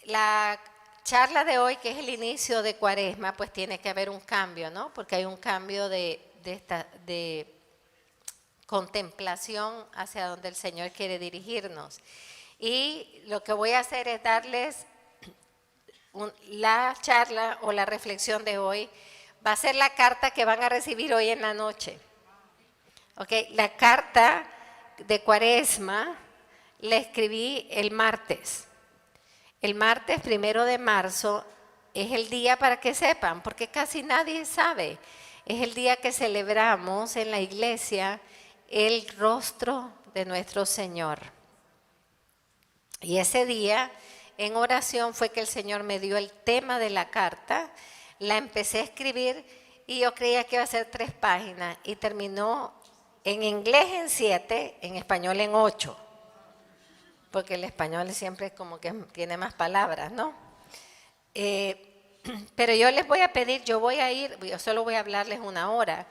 La charla de hoy, que es el inicio de Cuaresma, pues tiene que haber un cambio, ¿no? Porque hay un cambio de contemplación hacia donde el Señor quiere dirigirnos. Y lo que voy a hacer es darles la charla o la reflexión de hoy. Va a ser la carta que van a recibir hoy en la noche. ¿Ok? La carta de Cuaresma la escribí el martes. El martes 1 de marzo es el día, para que sepan, porque casi nadie sabe. Es el día que celebramos en la iglesia el rostro de nuestro Señor. Y ese día, en oración, fue que el Señor me dio el tema de la carta. La empecé a escribir y yo creía que iba a ser 3 páginas y terminó en inglés en 7, en español en 8. Porque el español siempre es como que tiene más palabras, ¿no? Pero yo les voy a pedir, yo solo voy a hablarles 1 hora,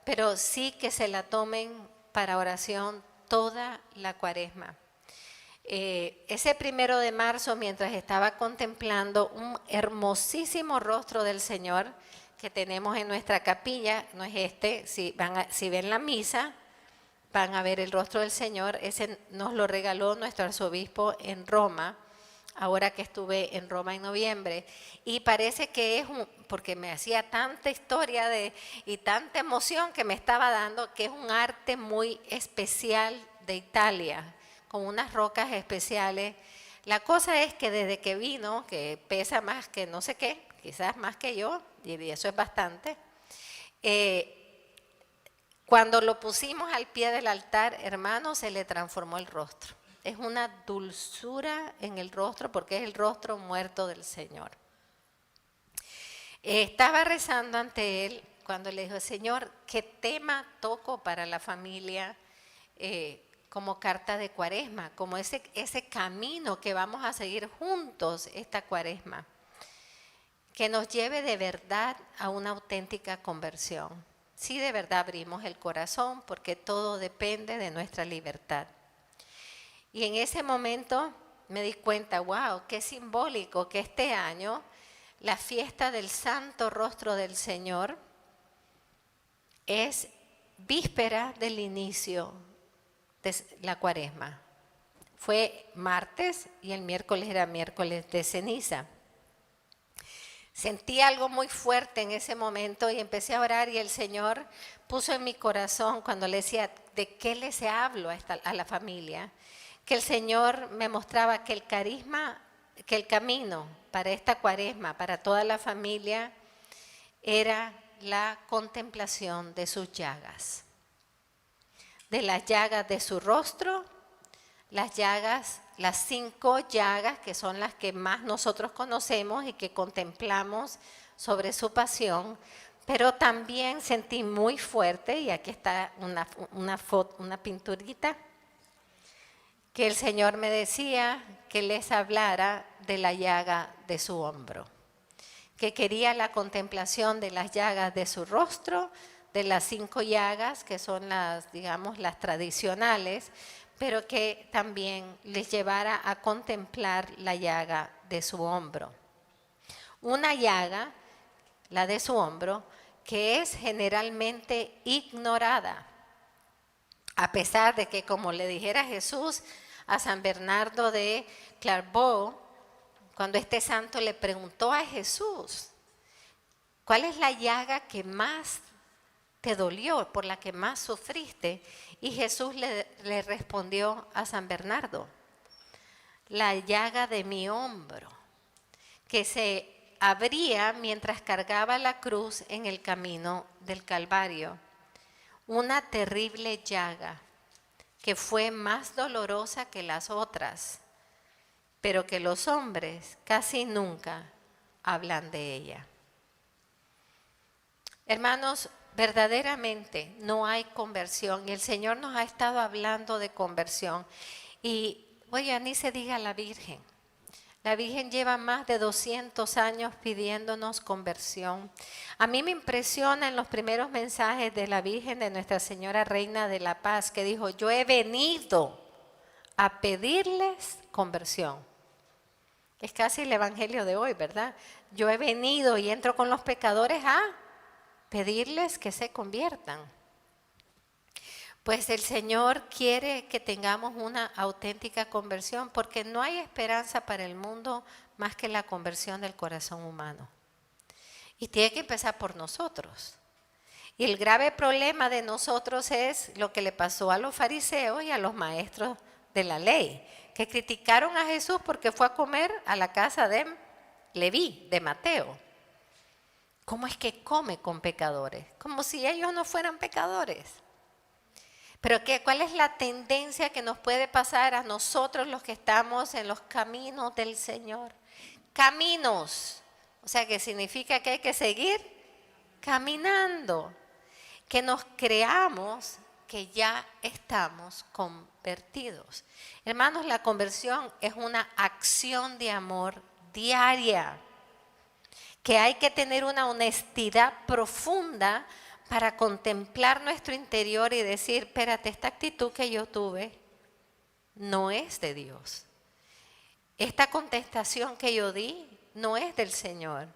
pero sí que se la tomen para oración toda la Cuaresma. Ese 1 de marzo, mientras estaba contemplando un hermosísimo rostro del Señor que tenemos en nuestra capilla, no es este, si ven la misa, van a ver el rostro del Señor. Ese nos lo regaló nuestro arzobispo en Roma, ahora que estuve en Roma en noviembre. Y parece que porque me hacía tanta historia y tanta emoción que me estaba dando, que es un arte muy especial de Italia, con unas rocas especiales. La cosa es que desde que vino, que pesa más que no sé qué, quizás más que yo, y eso es bastante, cuando lo pusimos al pie del altar, hermano, se le transformó el rostro. Es una dulzura en el rostro porque es el rostro muerto del Señor. Estaba rezando ante él cuando le dijo, Señor, ¿qué tema toco para la familia como carta de Cuaresma? Como ese camino que vamos a seguir juntos esta Cuaresma, que nos lleve de verdad a una auténtica conversión. Sí, de verdad abrimos el corazón porque todo depende de nuestra libertad. Y en ese momento me di cuenta, wow, qué simbólico que este año la fiesta del Santo Rostro del Señor es víspera del inicio de la Cuaresma. Fue martes y el miércoles era miércoles de ceniza. Sentí algo muy fuerte en ese momento y empecé a orar y el Señor puso en mi corazón cuando le decía, ¿de qué les hablo a la familia? Que el Señor me mostraba que el camino para esta Cuaresma, para toda la familia, era la contemplación de sus llagas. De las llagas de su rostro, las 5 llagas que son las que más nosotros conocemos y que contemplamos sobre su pasión, pero también sentí muy fuerte, y aquí está una pinturita, que el Señor me decía que les hablara de la llaga de su hombro, que quería la contemplación de las llagas de su rostro, de las 5 llagas que son las tradicionales, pero que también les llevara a contemplar la llaga de su hombro. Una llaga, la de su hombro, que es generalmente ignorada, a pesar de que, como le dijera Jesús a San Bernardo de Clairvaux, cuando este santo le preguntó a Jesús, ¿cuál es la llaga que más te dolió, por la que más sufriste? Y Jesús le respondió a San Bernardo, la llaga de mi hombro, que se abría mientras cargaba la cruz en el camino del Calvario. Una terrible llaga que fue más dolorosa que las otras, pero que los hombres casi nunca hablan de ella. Hermanos, verdaderamente no hay conversión y el Señor nos ha estado hablando de conversión. Y oye, ni se diga la Virgen. La Virgen lleva más de 200 años pidiéndonos conversión. A mí me impresiona en los primeros mensajes de la Virgen de Nuestra Señora Reina de la Paz, que dijo, yo he venido a pedirles conversión. Es casi el evangelio de hoy, ¿verdad? Yo he venido y entro con los pecadores a pedirles que se conviertan. Pues el Señor quiere que tengamos una auténtica conversión, porque no hay esperanza para el mundo más que la conversión del corazón humano. Y tiene que empezar por nosotros. Y el grave problema de nosotros es lo que le pasó a los fariseos y a los maestros de la ley, que criticaron a Jesús porque fue a comer a la casa de Leví, de Mateo. ¿Cómo es que come con pecadores? Como si ellos no fueran pecadores. Pero ¿cuál es la tendencia que nos puede pasar a nosotros los que estamos en los caminos del Señor? Caminos. O sea, que significa que hay que seguir caminando. Que nos creamos que ya estamos convertidos. Hermanos, la conversión es una acción de amor diaria. Que hay que tener una honestidad profunda para contemplar nuestro interior y decir, espérate, esta actitud que yo tuve no es de Dios. Esta contestación que yo di no es del Señor.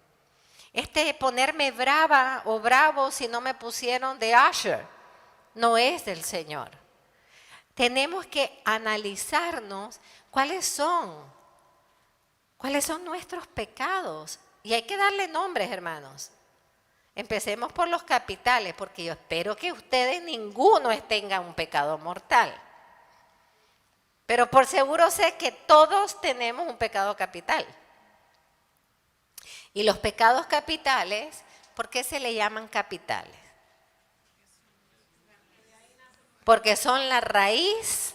Ponerme brava o bravo si no me pusieron de usher no es del Señor. Tenemos que analizarnos cuáles son nuestros pecados. Y hay que darle nombres, hermanos. Empecemos por los capitales, porque yo espero que ustedes ninguno tenga un pecado mortal. Pero por seguro sé que todos tenemos un pecado capital. Y los pecados capitales, ¿por qué se le llaman capitales? Porque son la raíz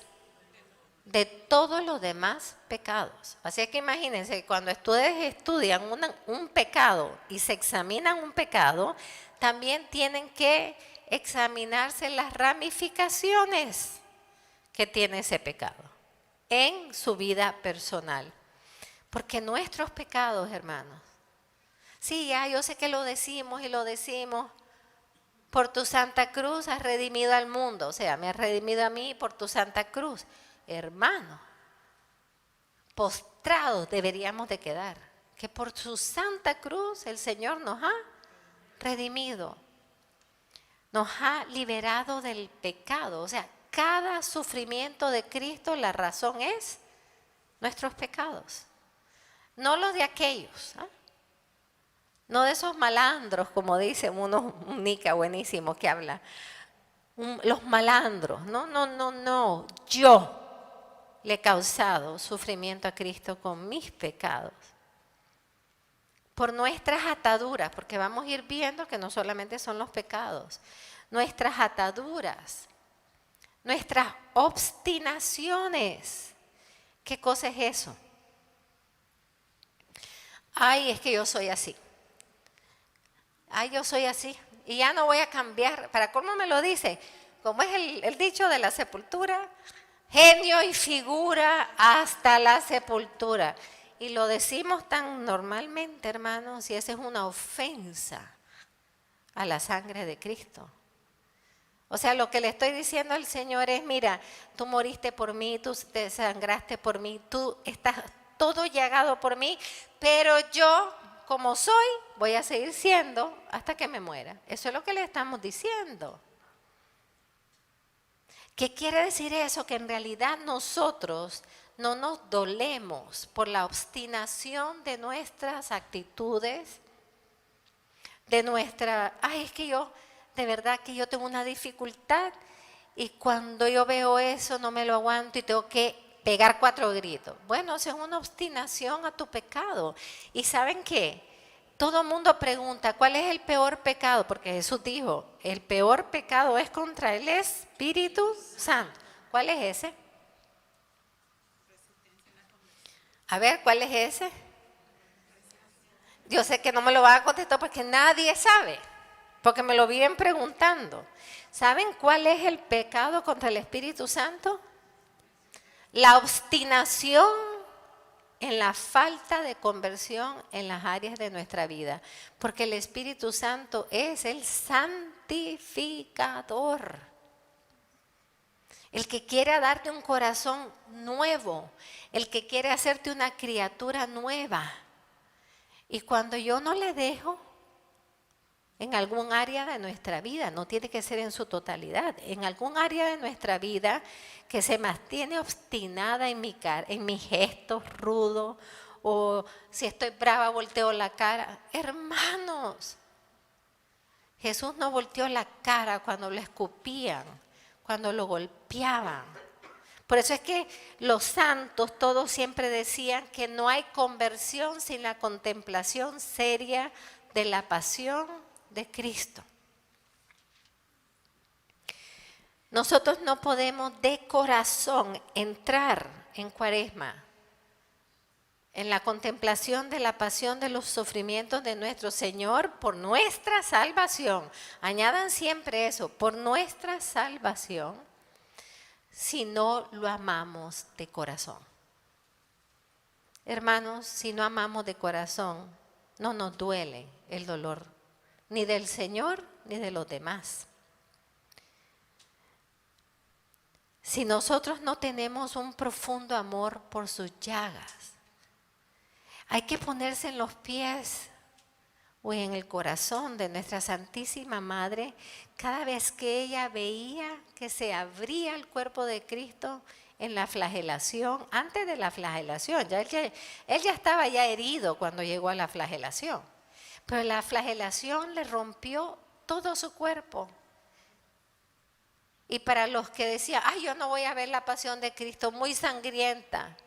de todos los demás pecados. Así que imagínense, cuando ustedes estudian un pecado y se examinan un pecado, también tienen que examinarse las ramificaciones que tiene ese pecado en su vida personal. Porque nuestros pecados, hermanos, sí, ya yo sé que lo decimos y lo decimos, por tu santa cruz has redimido al mundo, o sea, me has redimido a mí por tu santa cruz. Hermano, postrados deberíamos de quedar, que por su santa cruz el Señor nos ha redimido, nos ha liberado del pecado. O sea, cada sufrimiento de Cristo, la razón es nuestros pecados, no los de aquellos, ¿eh? No de esos malandros, como dice un Nica buenísimo que habla, los malandros, no, yo le he causado sufrimiento a Cristo con mis pecados. Por nuestras ataduras, porque vamos a ir viendo que no solamente son los pecados, nuestras ataduras, nuestras obstinaciones. ¿Qué cosa es eso? Ay, es que yo soy así. Ay, yo soy así y ya no voy a cambiar. ¿Para cómo me lo dice? Como es el dicho de la sepultura, genio y figura hasta la sepultura. Y lo decimos tan normalmente, hermanos, y esa es una ofensa a la sangre de Cristo. O sea, lo que le estoy diciendo al Señor es, mira, tú moriste por mí, tú te sangraste por mí, tú estás todo llagado por mí, pero yo, como soy, voy a seguir siendo hasta que me muera. Eso es lo que le estamos diciendo. ¿Qué quiere decir eso? Que en realidad nosotros no nos dolemos por la obstinación de nuestras actitudes, de nuestra, ay, es que yo, de verdad que yo tengo una dificultad y cuando yo veo eso no me lo aguanto y tengo que pegar 4 gritos. Bueno, eso es una obstinación a tu pecado. ¿Y saben qué? Todo el mundo pregunta, ¿cuál es el peor pecado? Porque Jesús dijo, el peor pecado es contra el Espíritu Santo. ¿Cuál es ese? A ver, ¿cuál es ese? Yo sé que no me lo van a contestar porque nadie sabe, porque me lo viven preguntando. ¿Saben cuál es el pecado contra el Espíritu Santo? La obstinación en la falta de conversión en las áreas de nuestra vida, porque el Espíritu Santo es el santificador. el que quiere darte un corazón nuevo, el que quiere hacerte una criatura nueva. Y cuando yo no le dejo, en algún área de nuestra vida, no tiene que ser en su totalidad, en algún área de nuestra vida que se mantiene obstinada en mis gestos rudos, o si estoy brava volteo la cara. Hermanos, Jesús no volteó la cara cuando lo escupían, cuando lo golpeaban. Por eso es que los santos todos siempre decían que no hay conversión sin la contemplación seria de la pasión de Cristo. Nosotros no podemos de corazón entrar en Cuaresma, en la contemplación de la pasión de los sufrimientos de nuestro Señor por nuestra salvación. Añadan siempre eso, por nuestra salvación, si no lo amamos de corazón. Hermanos, si no amamos de corazón, no nos duele el dolor, ni del Señor ni de los demás. Si nosotros no tenemos un profundo amor por sus llagas, hay que ponerse en los pies o en el corazón de nuestra Santísima Madre cada vez que ella veía que se abría el cuerpo de Cristo en la flagelación, antes de la flagelación. Él ya estaba ya herido cuando llegó a la flagelación, pero la flagelación le rompió todo su cuerpo. Y para los que decían, ay, yo no voy a ver la pasión de Cristo, muy sangrienta.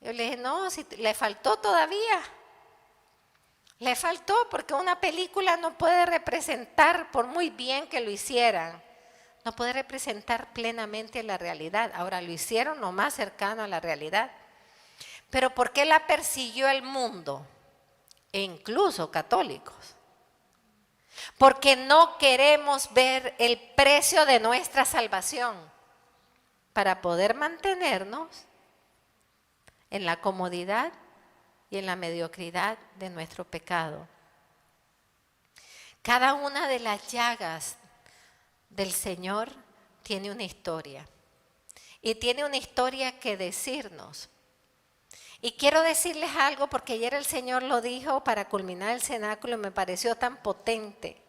Yo le dije, no, si le faltó todavía. Le faltó, porque una película no puede representar, por muy bien que lo hicieran, no puede representar plenamente la realidad. Ahora lo hicieron lo más cercano a la realidad. Pero ¿por qué la persiguió el mundo? E incluso católicos. Porque no queremos ver el precio de nuestra salvación para poder mantenernos en la comodidad y en la mediocridad de nuestro pecado. Cada una de las llagas del Señor tiene una historia. Y tiene una historia que decirnos. Y quiero decirles algo porque ayer el Señor lo dijo para culminar el cenáculo y me pareció tan potente.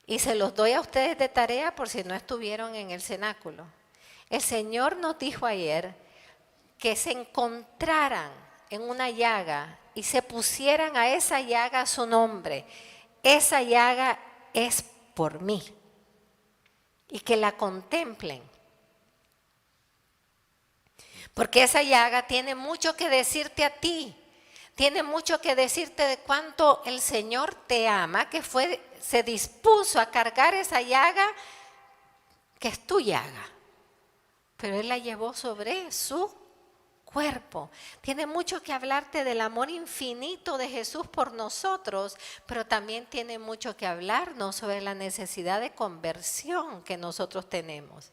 Y se los doy a ustedes de tarea por si no estuvieron en el cenáculo. El Señor nos dijo ayer que se encontraran en una llaga y se pusieran a esa llaga su nombre. Esa llaga es por mí. Y que la contemplen. Porque esa llaga tiene mucho que decirte a ti. Tiene mucho que decirte de cuánto el Señor te ama, que se dispuso a cargar esa llaga, que es tu llaga. Pero Él la llevó sobre su cuerpo. Tiene mucho que hablarte del amor infinito de Jesús por nosotros, pero también tiene mucho que hablarnos sobre la necesidad de conversión que nosotros tenemos.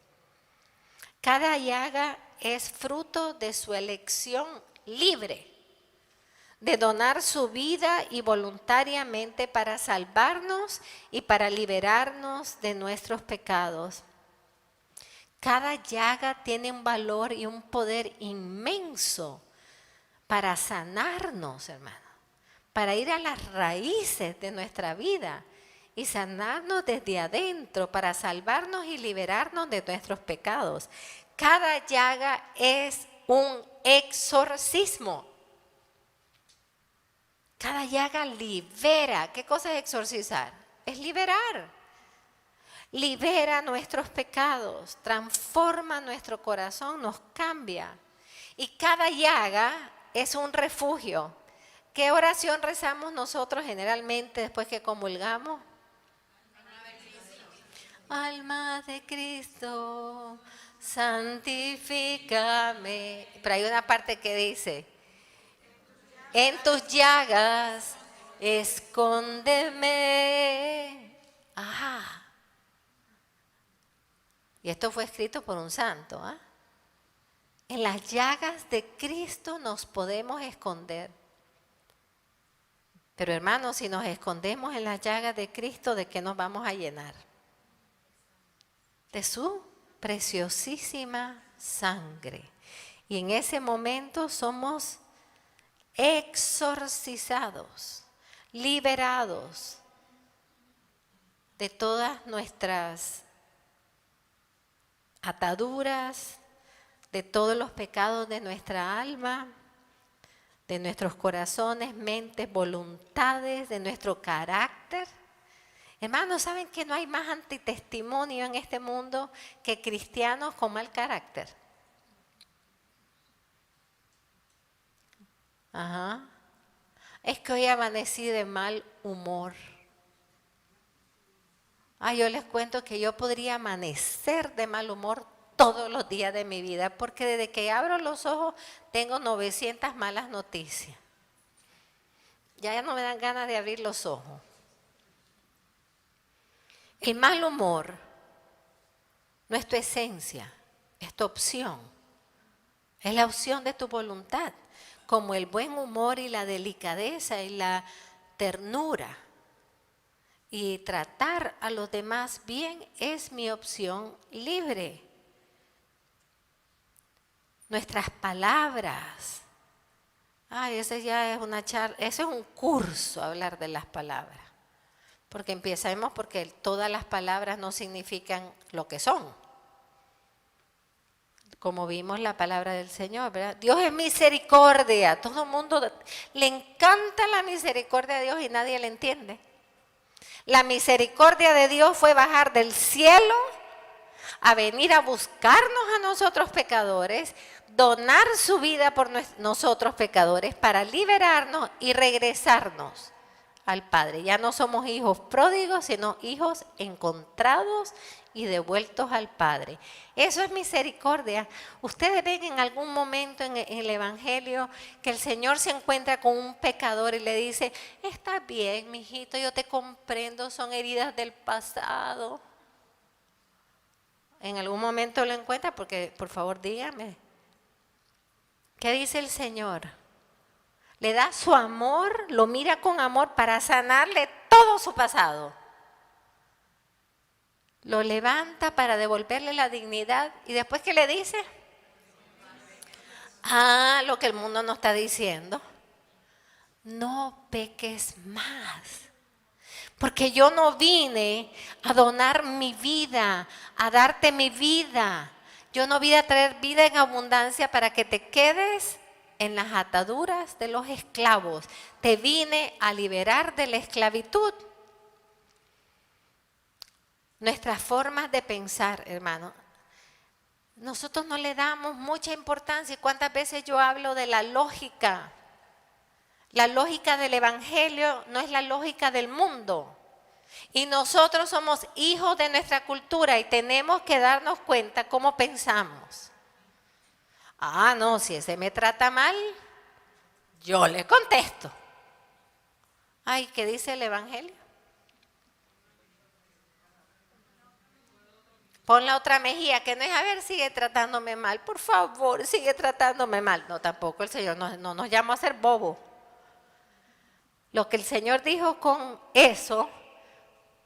Cada llaga es fruto de su elección libre de donar su vida y voluntariamente para salvarnos y para liberarnos de nuestros pecados. Cada llaga tiene un valor y un poder inmenso para sanarnos, hermano, para ir a las raíces de nuestra vida y sanarnos desde adentro, para salvarnos y liberarnos de nuestros pecados. Cada llaga es un exorcismo. Cada llaga libera. ¿Qué cosa es exorcizar? Es liberar. Libera nuestros pecados, transforma nuestro corazón, nos cambia. Y cada llaga es un refugio. ¿Qué oración rezamos nosotros generalmente después que comulgamos? Alma de Cristo, santifícame. Pero hay una parte que dice, en tus llagas, escóndeme. Ajá. Y esto fue escrito por un santo. En las llagas de Cristo nos podemos esconder. Pero hermanos, si nos escondemos en las llagas de Cristo, ¿de qué nos vamos a llenar? De su preciosísima sangre. Y en ese momento somos exorcizados, liberados de todas nuestras ataduras, de todos los pecados de nuestra alma, de nuestros corazones, mentes, voluntades, de nuestro carácter. Hermanos, ¿saben que no hay más antitestimonio en este mundo que cristianos con mal carácter? Ajá. Es que hoy amanecí de mal humor. Yo les cuento que yo podría amanecer de mal humor todos los días de mi vida, porque desde que abro los ojos tengo 900 malas noticias. Ya no me dan ganas de abrir los ojos. El mal humor no es tu esencia, es tu opción. Es la opción de tu voluntad, como el buen humor y la delicadeza y la ternura. Y tratar a los demás bien es mi opción libre. Nuestras palabras. Ese ya es una charla, ese es un curso, hablar de las palabras. Porque empecemos porque todas las palabras no significan lo que son. Como vimos la palabra del Señor, ¿verdad? Dios es misericordia. Todo el mundo le encanta la misericordia de Dios y nadie le entiende. La misericordia de Dios fue bajar del cielo a venir a buscarnos a nosotros pecadores, donar su vida por nosotros pecadores para liberarnos y regresarnos al Padre. Ya no somos hijos pródigos, sino hijos encontrados y devueltos al Padre. Eso es misericordia. Ustedes ven en algún momento en el Evangelio que el Señor se encuentra con un pecador y le dice: está bien, mijito, yo te comprendo, son heridas del pasado. En algún momento lo encuentra, porque por favor dígame. ¿Qué dice el Señor? Le da su amor, lo mira con amor para sanarle todo su pasado. Lo levanta para devolverle la dignidad. ¿Y después qué le dice? Lo que el mundo no está diciendo. No peques más. Porque yo no vine a donar mi vida, a darte mi vida. Yo no vine a traer vida en abundancia para que te quedes en las ataduras de los esclavos. Te vine a liberar de la esclavitud. Nuestras formas de pensar, hermano, nosotros no le damos mucha importancia. ¿Y cuántas veces yo hablo de la lógica? La lógica del Evangelio no es la lógica del mundo. Y nosotros somos hijos de nuestra cultura y tenemos que darnos cuenta cómo pensamos. No, si ese me trata mal, yo le contesto. ¿Qué dice el Evangelio? Pon la otra mejilla, que no es, a ver, sigue tratándome mal, por favor, sigue tratándome mal. No, tampoco el Señor no nos llama a ser bobos. Lo que el Señor dijo con eso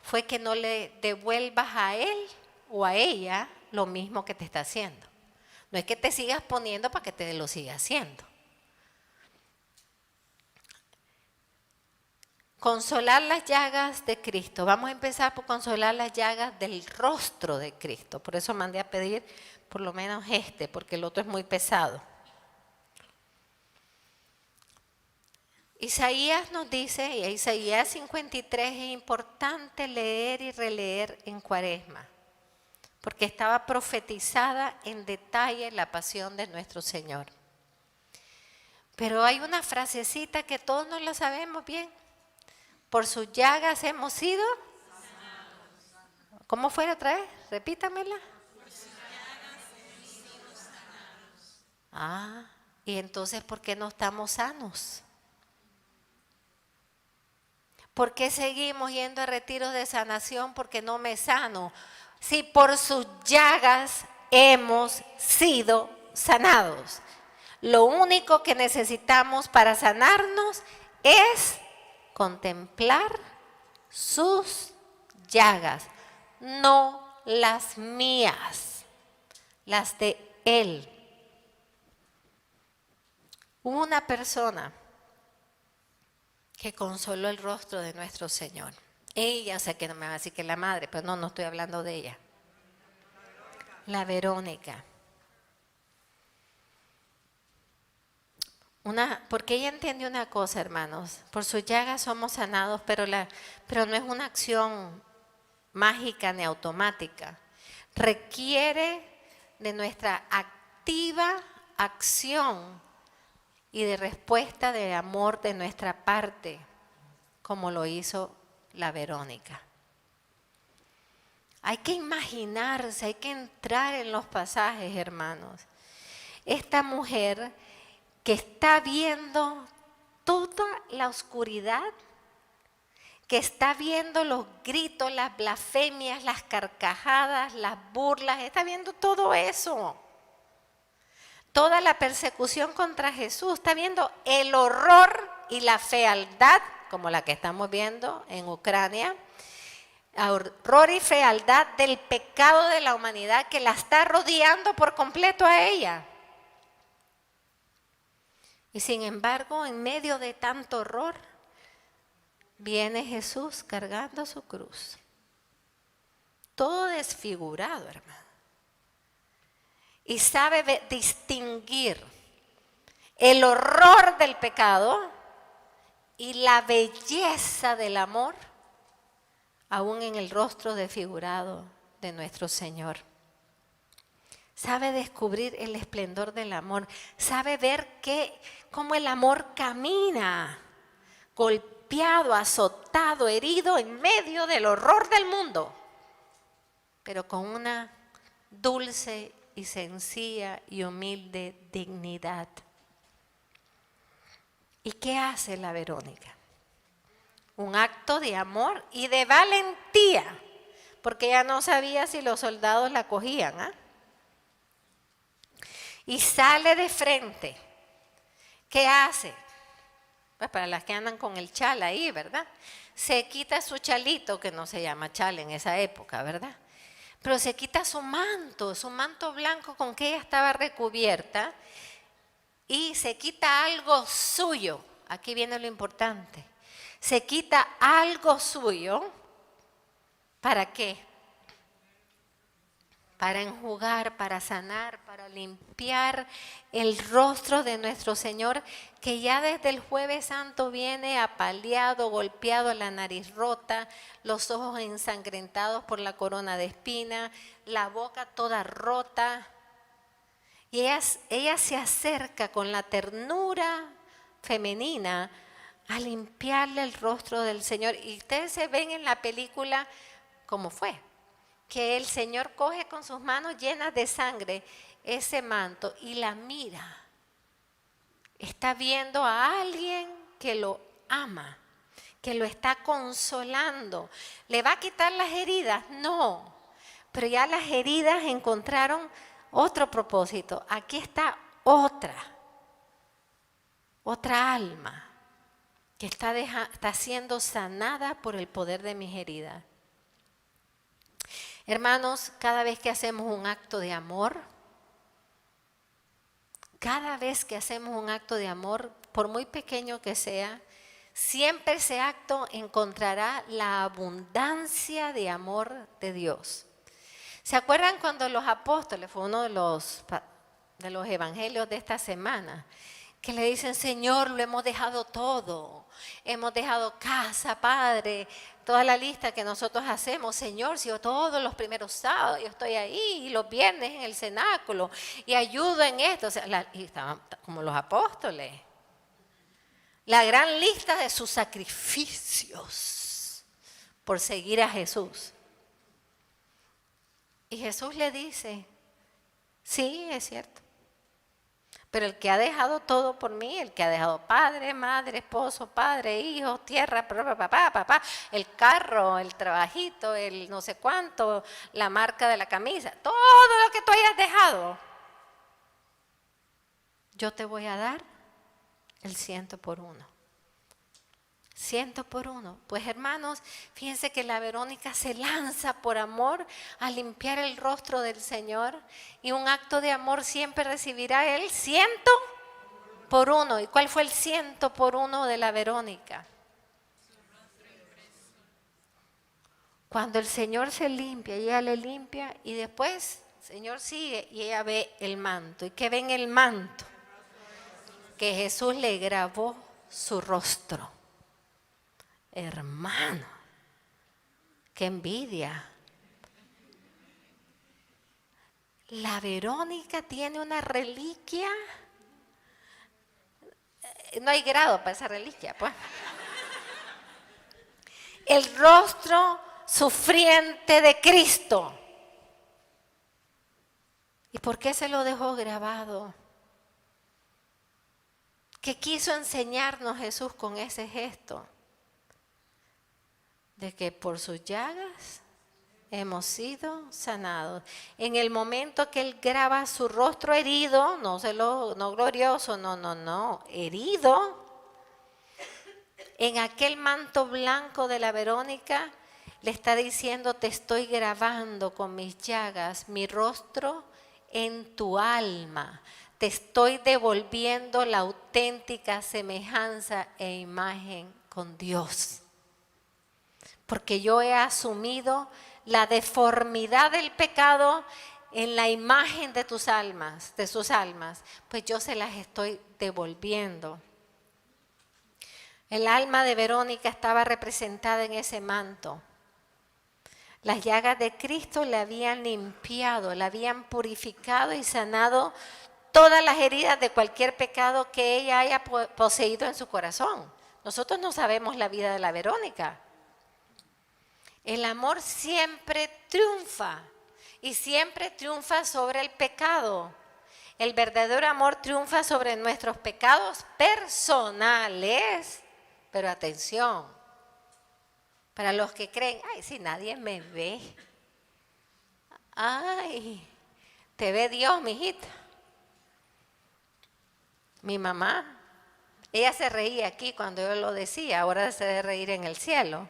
fue que no le devuelvas a él o a ella lo mismo que te está haciendo. No es que te sigas poniendo para que te lo siga haciendo. Consolar las llagas de Cristo. Vamos a empezar por consolar las llagas del rostro de Cristo. Por eso mandé a pedir por lo menos porque el otro es muy pesado. Isaías nos dice, y Isaías 53 es importante leer y releer en Cuaresma, porque estaba profetizada en detalle la pasión de nuestro Señor. Pero hay una frasecita que todos no la sabemos bien. Por sus llagas hemos sido sanados. ¿Cómo fue otra vez? Repítamela. Por sus llagas hemos sido sanados. Y entonces, ¿por qué no estamos sanos? ¿Por qué seguimos yendo a retiros de sanación? Porque no me sano. Si por sus llagas hemos sido sanados. Lo único que necesitamos para sanarnos es contemplar sus llagas, no las mías. las de Él. Hubo una persona que consoló el rostro de nuestro Señor. Ella, o sea que no me va a decir que es la madre, pero no estoy hablando de ella. La Verónica. Porque ella entiende una cosa, hermanos, por sus llagas somos sanados, pero no es una acción mágica ni automática. Requiere de nuestra activa acción y de respuesta de amor de nuestra parte, como lo hizo la Verónica. Hay que imaginarse, hay que entrar en los pasajes, hermanos. Esta mujer que está viendo toda la oscuridad, que está viendo los gritos, las blasfemias, las carcajadas, las burlas, está viendo todo eso. Toda la persecución contra Jesús, está viendo el horror y la fealdad, como la que estamos viendo en Ucrania, horror y fealdad del pecado de la humanidad que la está rodeando por completo a ella. Y sin embargo, en medio de tanto horror, viene Jesús cargando su cruz. Todo desfigurado, hermano. Y sabe distinguir el horror del pecado y la belleza del amor, aún en el rostro desfigurado de nuestro Señor. Sabe descubrir el esplendor del amor. Sabe ver cómo el amor camina, golpeado, azotado, herido en medio del horror del mundo, pero con una dulce y sencilla y humilde dignidad. ¿Y qué hace la Verónica? Un acto de amor y de valentía, porque ella no sabía si los soldados la cogían, ¿ah? Y sale de frente. ¿Qué hace? Pues para las que andan con el chal ahí, ¿verdad? Se quita su chalito, que no se llama chal en esa época, ¿verdad? Pero se quita su manto blanco con que ella estaba recubierta, y se quita algo suyo. Aquí viene lo importante. Se quita algo suyo. ¿Para qué? Para enjugar, para sanar, para limpiar el rostro de nuestro Señor, que ya desde el Jueves Santo viene apaleado, golpeado, la nariz rota, los ojos ensangrentados por la corona de espina, la boca toda rota. Y ella se acerca con la ternura femenina a limpiarle el rostro del Señor. Y ustedes se ven en la película cómo fue. Que el Señor coge con sus manos llenas de sangre ese manto y la mira. Está viendo a alguien que lo ama, que lo está consolando. ¿Le va a quitar las heridas? No, pero ya las heridas encontraron otro propósito. Aquí está otra alma que está siendo sanada por el poder de mis heridas. Hermanos, cada vez que hacemos un acto de amor, por muy pequeño que sea, siempre ese acto encontrará la abundancia de amor de Dios. ¿Se acuerdan cuando los apóstoles, fue uno de los evangelios de esta semana, que le dicen, Señor, lo hemos dejado todo, hemos dejado casa, Padre, toda la lista que nosotros hacemos, Señor, si yo todos los primeros sábados yo estoy ahí y los viernes en el cenáculo y ayudo en esto, o sea, y estaban como los apóstoles, la gran lista de sus sacrificios por seguir a Jesús. Y Jesús le dice, sí, es cierto. Pero el que ha dejado todo por mí, el que ha dejado padre, madre, esposo, padre, hijos, tierra, papá, el carro, el trabajito, el no sé cuánto, la marca de la camisa, todo lo que tú hayas dejado, yo te voy a dar el 100 por 1. 100 por uno. Pues hermanos, fíjense que la Verónica se lanza por amor a limpiar el rostro del Señor, y un acto de amor siempre recibirá el 100 por uno. ¿Y cuál fue el 100 por uno de la Verónica? Cuando el Señor se limpia, y ella le limpia, y después el Señor sigue y ella ve el manto. ¿Y qué ve en el manto? Que Jesús le grabó su rostro. Hermano, qué envidia. La Verónica tiene una reliquia. No hay grado para esa reliquia, pues. El rostro sufriente de Cristo. ¿Y por qué se lo dejó grabado? ¿Qué quiso enseñarnos Jesús con ese gesto? De que por sus llagas hemos sido sanados. En el momento que Él graba su rostro herido, no glorioso, no, herido, en aquel manto blanco de la Verónica, le está diciendo: te estoy grabando con mis llagas, mi rostro en tu alma. Te estoy devolviendo la auténtica semejanza e imagen con Dios. Porque yo he asumido la deformidad del pecado en la imagen de sus almas, pues yo se las estoy devolviendo. El alma de Verónica estaba representada en ese manto. Las llagas de Cristo le habían limpiado, le habían purificado y sanado todas las heridas de cualquier pecado que ella haya poseído en su corazón. Nosotros no sabemos la vida de la Verónica. El amor siempre triunfa, y siempre triunfa sobre el pecado. El verdadero amor triunfa sobre nuestros pecados personales. Pero atención, para los que creen: ay, si nadie me ve. Ay, te ve Dios, mijita. Mi mamá, ella se reía aquí cuando yo lo decía, ahora se debe reír en el cielo.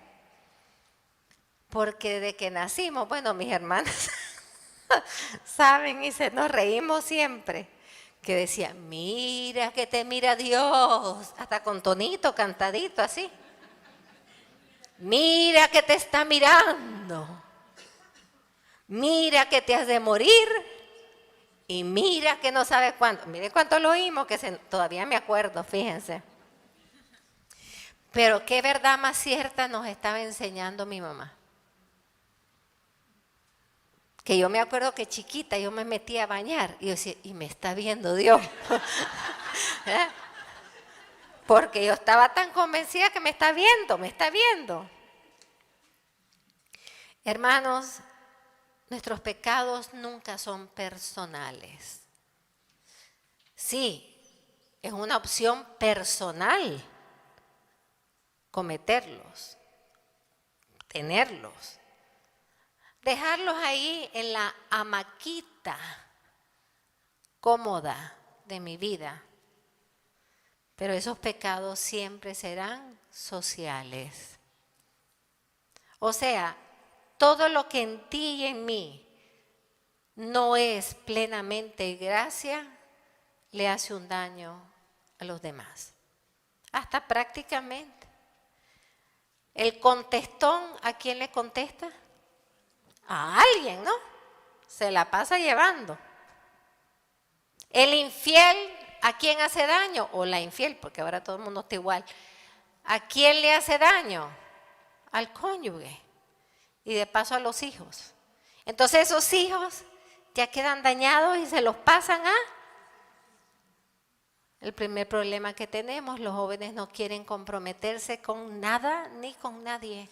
Porque desde que nacimos, bueno, mis hermanas saben, y nos reímos siempre, que decía: mira que te mira Dios, hasta con tonito, cantadito así. Mira que te está mirando, mira que te has de morir, y mira que no sabes cuánto. Mire cuánto lo oímos, que todavía me acuerdo, fíjense. Pero qué verdad más cierta nos estaba enseñando mi mamá. Que yo me acuerdo que chiquita yo me metía a bañar y yo decía: y me está viendo Dios. ¿Eh? Porque yo estaba tan convencida que me está viendo. Hermanos, nuestros pecados nunca son personales. Sí, es una opción personal cometerlos, tenerlos. Dejarlos ahí en la hamaquita cómoda de mi vida. Pero esos pecados siempre serán sociales. O sea, todo lo que en ti y en mí no es plenamente gracia, le hace un daño a los demás. Hasta prácticamente. El contestón, ¿a quién le contesta? A alguien, ¿no? Se la pasa llevando. El infiel, ¿a quién hace daño? O la infiel, porque ahora todo el mundo está igual. ¿A quién le hace daño? Al cónyuge. Y de paso a los hijos. Entonces esos hijos ya quedan dañados y se los pasan a... El primer problema que tenemos: los jóvenes no quieren comprometerse con nada ni con nadie.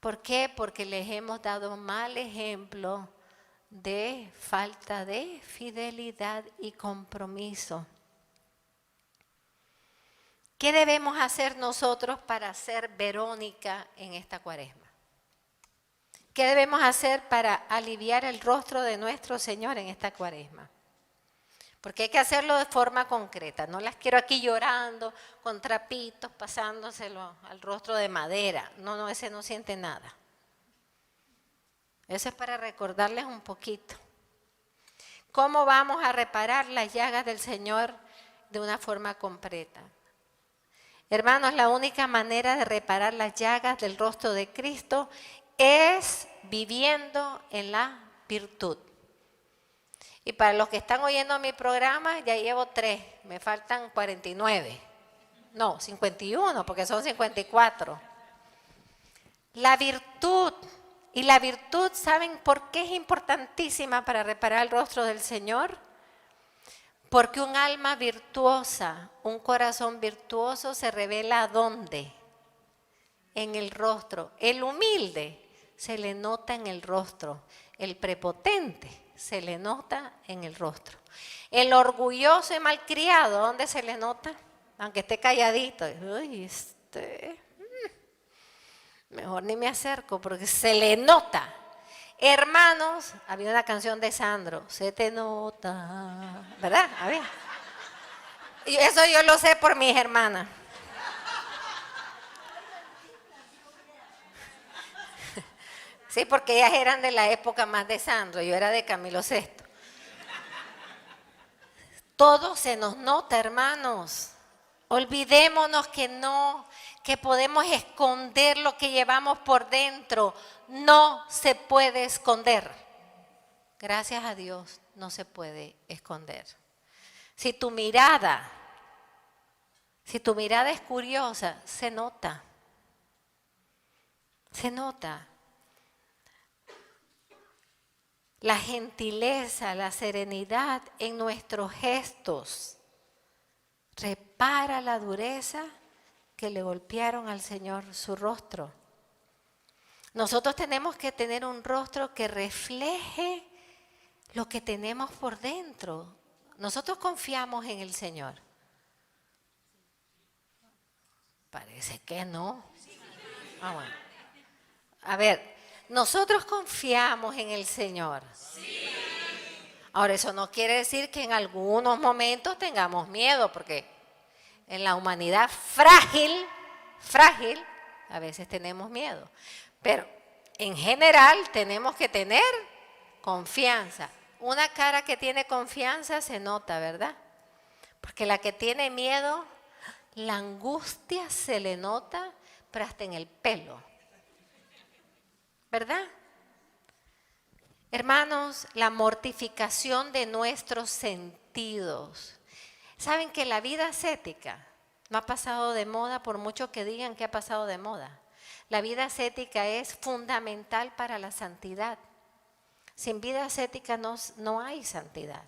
¿Por qué? Porque les hemos dado mal ejemplo de falta de fidelidad y compromiso. ¿Qué debemos hacer nosotros para ser Verónica en esta Cuaresma? ¿Qué debemos hacer para aliviar el rostro de nuestro Señor en esta Cuaresma? Porque hay que hacerlo de forma concreta. No las quiero aquí llorando, con trapitos, pasándoselo al rostro de madera. No, ese no siente nada. Eso es para recordarles un poquito. ¿Cómo vamos a reparar las llagas del Señor de una forma completa? Hermanos, la única manera de reparar las llagas del rostro de Cristo es viviendo en la virtud. Y para los que están oyendo mi programa, ya llevo 3, me faltan 49. No, 51, porque son 54. La virtud, y la virtud, ¿saben por qué es importantísima para reparar el rostro del Señor? Porque un alma virtuosa, un corazón virtuoso se revela ¿dónde? En el rostro. El humilde se le nota en el rostro. El prepotente se le nota en el rostro. El orgulloso y malcriado, ¿dónde se le nota? Aunque esté calladito. Uy, mejor ni me acerco porque se le nota. Hermanos, había una canción de Sandro, se te nota, ¿verdad? Había. Y eso yo lo sé por mis hermanas. Sí, porque ellas eran de la época más de Sandro, yo era de Camilo Sesto. Todo se nos nota, hermanos. Olvidémonos que podemos esconder lo que llevamos por dentro. No se puede esconder. Gracias a Dios no se puede esconder. Si tu mirada es curiosa, se nota. Se nota. La gentileza, la serenidad en nuestros gestos repara la dureza que le golpearon al Señor su rostro. Nosotros tenemos que tener un rostro que refleje lo que tenemos por dentro. Nosotros confiamos en el Señor. Parece que no. Bueno. A ver, nosotros confiamos en el Señor. Ahora, eso no quiere decir que en algunos momentos tengamos miedo, porque en la humanidad frágil, a veces tenemos miedo. Pero en general tenemos que tener confianza. Una cara que tiene confianza se nota, ¿verdad? Porque la que tiene miedo, la angustia se le nota, pero hasta en el pelo. ¿Verdad? Hermanos, la mortificación de nuestros sentidos. ¿Saben que la vida ascética no ha pasado de moda por mucho que digan que ha pasado de moda? La vida ascética es fundamental para la santidad. Sin vida ascética no hay santidad.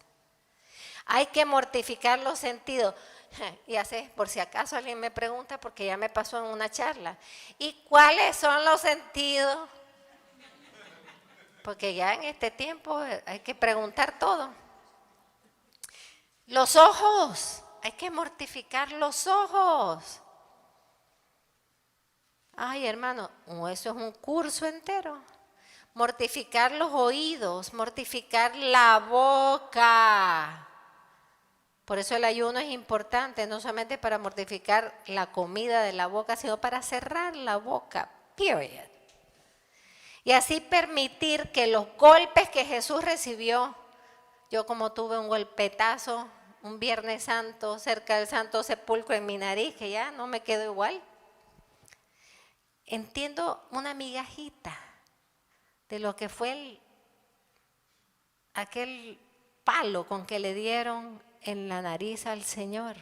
Hay que mortificar los sentidos. Ya sé, por si acaso alguien me pregunta, porque ya me pasó en una charla. ¿Y cuáles son los sentidos? Porque ya en este tiempo hay que preguntar todo. Los ojos, hay que mortificar los ojos. Ay, hermano, eso es un curso entero. Mortificar los oídos, mortificar la boca. Por eso el ayuno es importante, no solamente para mortificar la comida de la boca, sino para cerrar la boca, period. Y así permitir que los golpes que Jesús recibió, yo como tuve un golpetazo un Viernes Santo cerca del Santo Sepulcro en mi nariz, que ya no me quedó igual. Entiendo una migajita de lo que fue aquel palo con que le dieron en la nariz al Señor.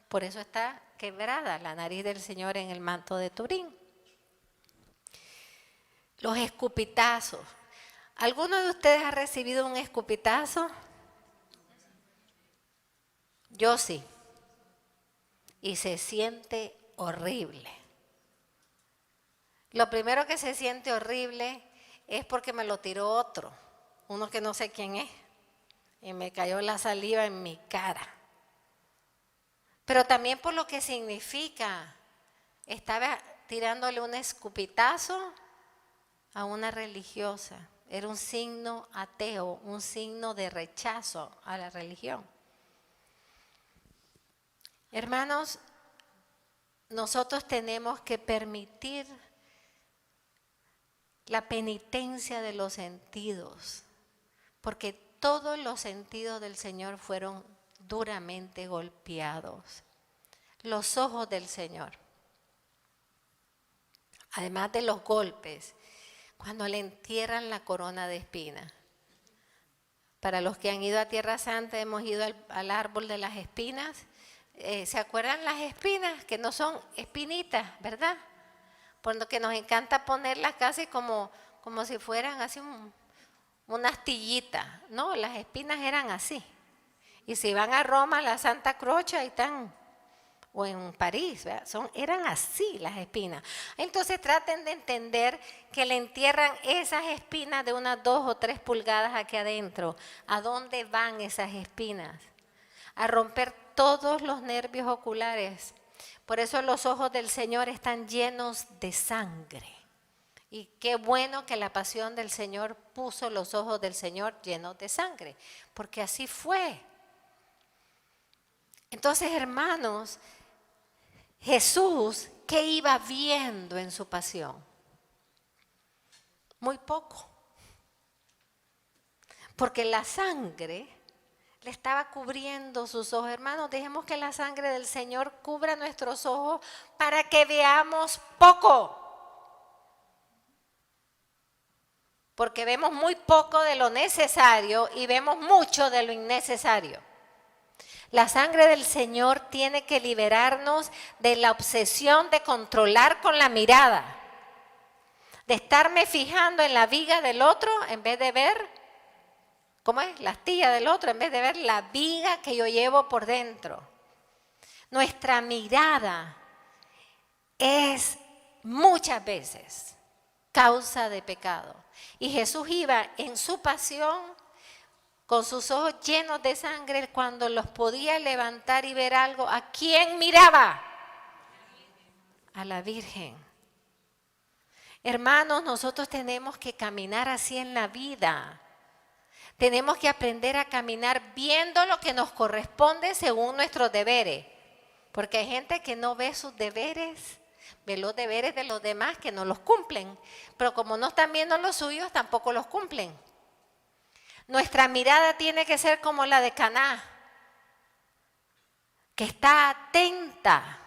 Por eso está quebrada la nariz del Señor en el manto de Turín. Los escupitazos. ¿Alguno de ustedes ha recibido un escupitazo? Yo sí. Y se siente horrible. Lo primero que se siente horrible es porque me lo tiró otro, uno que no sé quién es, y me cayó la saliva en mi cara. Pero también por lo que significa, estaba tirándole un escupitazo a una religiosa. Era un signo ateo, un signo de rechazo a la religión. Hermanos, nosotros tenemos que permitir la penitencia de los sentidos, porque todos los sentidos del Señor fueron duramente golpeados. Los ojos del Señor, además de los golpes, cuando le entierran la corona de espinas. Para los que han ido a Tierra Santa, hemos ido al árbol de las espinas. ¿Se acuerdan las espinas? Que no son espinitas, ¿verdad? Porque nos encanta ponerlas casi como si fueran así una astillita. No, las espinas eran así. Y si van a Roma, la Santa Croce, ahí están, o en París, eran así las espinas. Entonces traten de entender que le entierran esas espinas de unas 2 o 3 pulgadas aquí adentro. ¿A dónde van esas espinas? A romper todos los nervios oculares. Por eso los ojos del Señor están llenos de sangre. Y qué bueno que la pasión del Señor puso los ojos del Señor llenos de sangre, porque así fue. Entonces, hermanos, Jesús, ¿qué iba viendo en su pasión? Muy poco. Porque la sangre le estaba cubriendo sus ojos. Hermanos, dejemos que la sangre del Señor cubra nuestros ojos para que veamos poco. Porque vemos muy poco de lo necesario y vemos mucho de lo innecesario. La sangre del Señor tiene que liberarnos de la obsesión de controlar con la mirada, de estarme fijando en la viga del otro en vez de ver, ¿cómo es? La astilla del otro en vez de ver la viga que yo llevo por dentro. Nuestra mirada es muchas veces causa de pecado. Y Jesús iba en su pasión con sus ojos llenos de sangre, cuando los podía levantar y ver algo, ¿a quién miraba? A la Virgen. Hermanos, nosotros tenemos que caminar así en la vida. Tenemos que aprender a caminar viendo lo que nos corresponde según nuestros deberes. Porque hay gente que no ve sus deberes, ve los deberes de los demás que no los cumplen. Pero como no están viendo los suyos, tampoco los cumplen. Nuestra mirada tiene que ser como la de Caná, que está atenta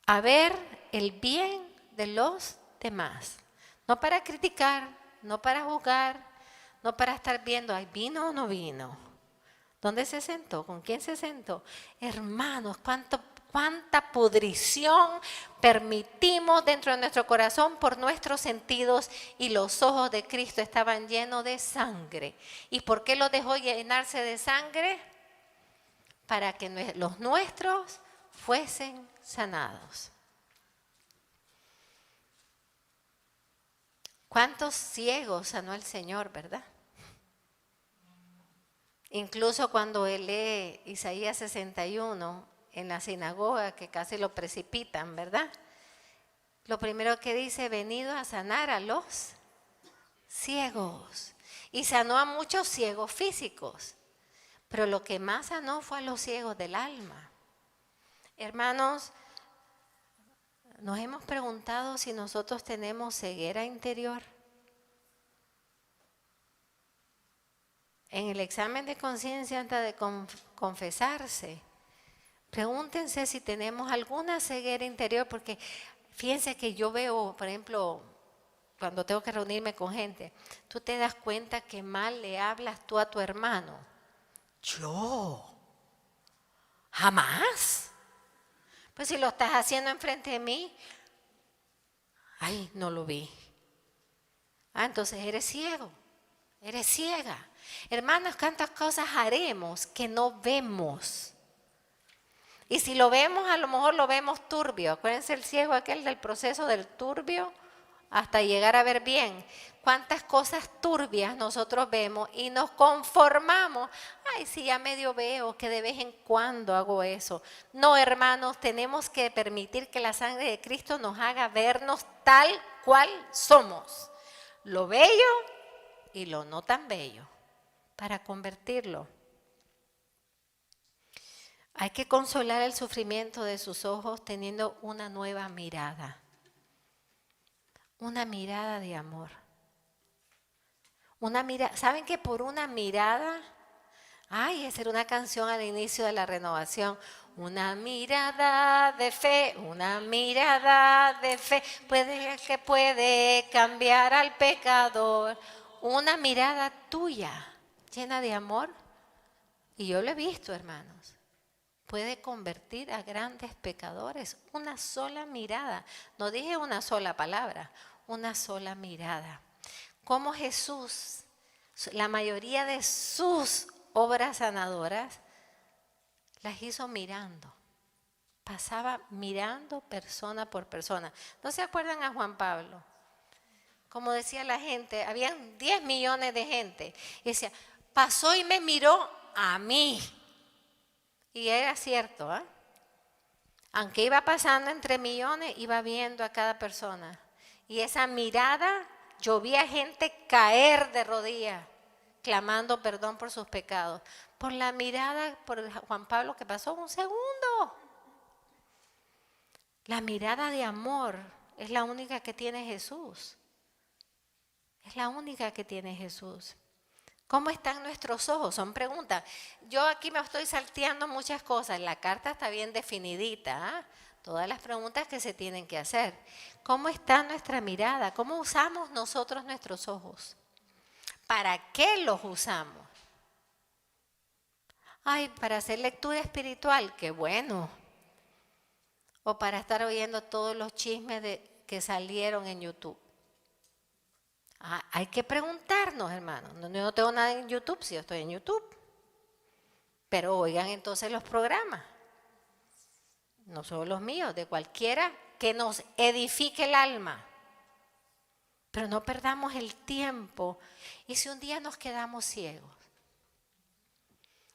a ver el bien de los demás. No para criticar, no para juzgar, no para estar viendo, ¿ay, vino o no vino? ¿Dónde se sentó? ¿Con quién se sentó? Hermanos, cuánta pudrición permitimos dentro de nuestro corazón por nuestros sentidos, y los ojos de Cristo estaban llenos de sangre. ¿Y por qué los dejó llenarse de sangre? Para que los nuestros fuesen sanados. ¿Cuántos ciegos sanó el Señor, verdad? Incluso cuando él lee Isaías 61 en la sinagoga, que casi lo precipitan, ¿verdad? Lo primero que dice, venido a sanar a los ciegos. Y sanó a muchos ciegos físicos, pero lo que más sanó fue a los ciegos del alma. Hermanos, nos hemos preguntado si nosotros tenemos ceguera interior. En el examen de conciencia antes de confesarse, pregúntense si tenemos alguna ceguera interior, porque fíjense que yo veo, por ejemplo, cuando tengo que reunirme con gente, tú te das cuenta que mal le hablas tú a tu hermano. Yo, jamás. Pues si lo estás haciendo enfrente de mí, ay, no lo vi. Ah, entonces eres ciego, eres ciega. Hermanos, ¿cuántas cosas haremos que no vemos? Y si lo vemos, a lo mejor lo vemos turbio. Acuérdense el ciego aquel del proceso del turbio hasta llegar a ver bien. ¿Cuántas cosas turbias nosotros vemos y nos conformamos? Ay, sí, ya medio veo que de vez en cuando hago eso. No, hermanos, tenemos que permitir que la sangre de Cristo nos haga vernos tal cual somos. Lo bello y lo no tan bello, para convertirlo. Hay que consolar el sufrimiento de sus ojos teniendo una nueva mirada. Una mirada de amor. Una mirada, ¿saben que por una mirada? Ay, esa era una canción al inicio de la renovación. Una mirada de fe, una mirada de fe, que puede cambiar al pecador. Una mirada tuya, llena de amor. Y yo lo he visto, hermanos. Puede convertir a grandes pecadores. Una sola mirada. No dije una sola palabra, una sola mirada. Como Jesús, la mayoría de sus obras sanadoras, las hizo mirando. Pasaba mirando persona por persona. ¿No se acuerdan a Juan Pablo? Como decía la gente, habían 10 millones de gente. Y decía, pasó y me miró a mí. Y era cierto, ¿eh? Aunque iba pasando entre millones, iba viendo a cada persona. Y esa mirada, yo vi a gente caer de rodillas, clamando perdón por sus pecados. Por la mirada, por Juan Pablo, que pasó un segundo. La mirada de amor es la única que tiene Jesús. Es la única que tiene Jesús. ¿Cómo están nuestros ojos? Son preguntas. Yo aquí me estoy salteando muchas cosas. La carta está bien definidita, ¿eh? Todas las preguntas que se tienen que hacer. ¿Cómo está nuestra mirada? ¿Cómo usamos nosotros nuestros ojos? ¿Para qué los usamos? Ay, para hacer lectura espiritual, qué bueno. O para estar oyendo todos los chismes que salieron en YouTube. Hay que preguntarnos, hermanos. Yo no tengo nada en YouTube, si yo estoy en YouTube. Pero oigan entonces los programas. No solo los míos, de cualquiera que nos edifique el alma. Pero no perdamos el tiempo. ¿Y si un día nos quedamos ciegos?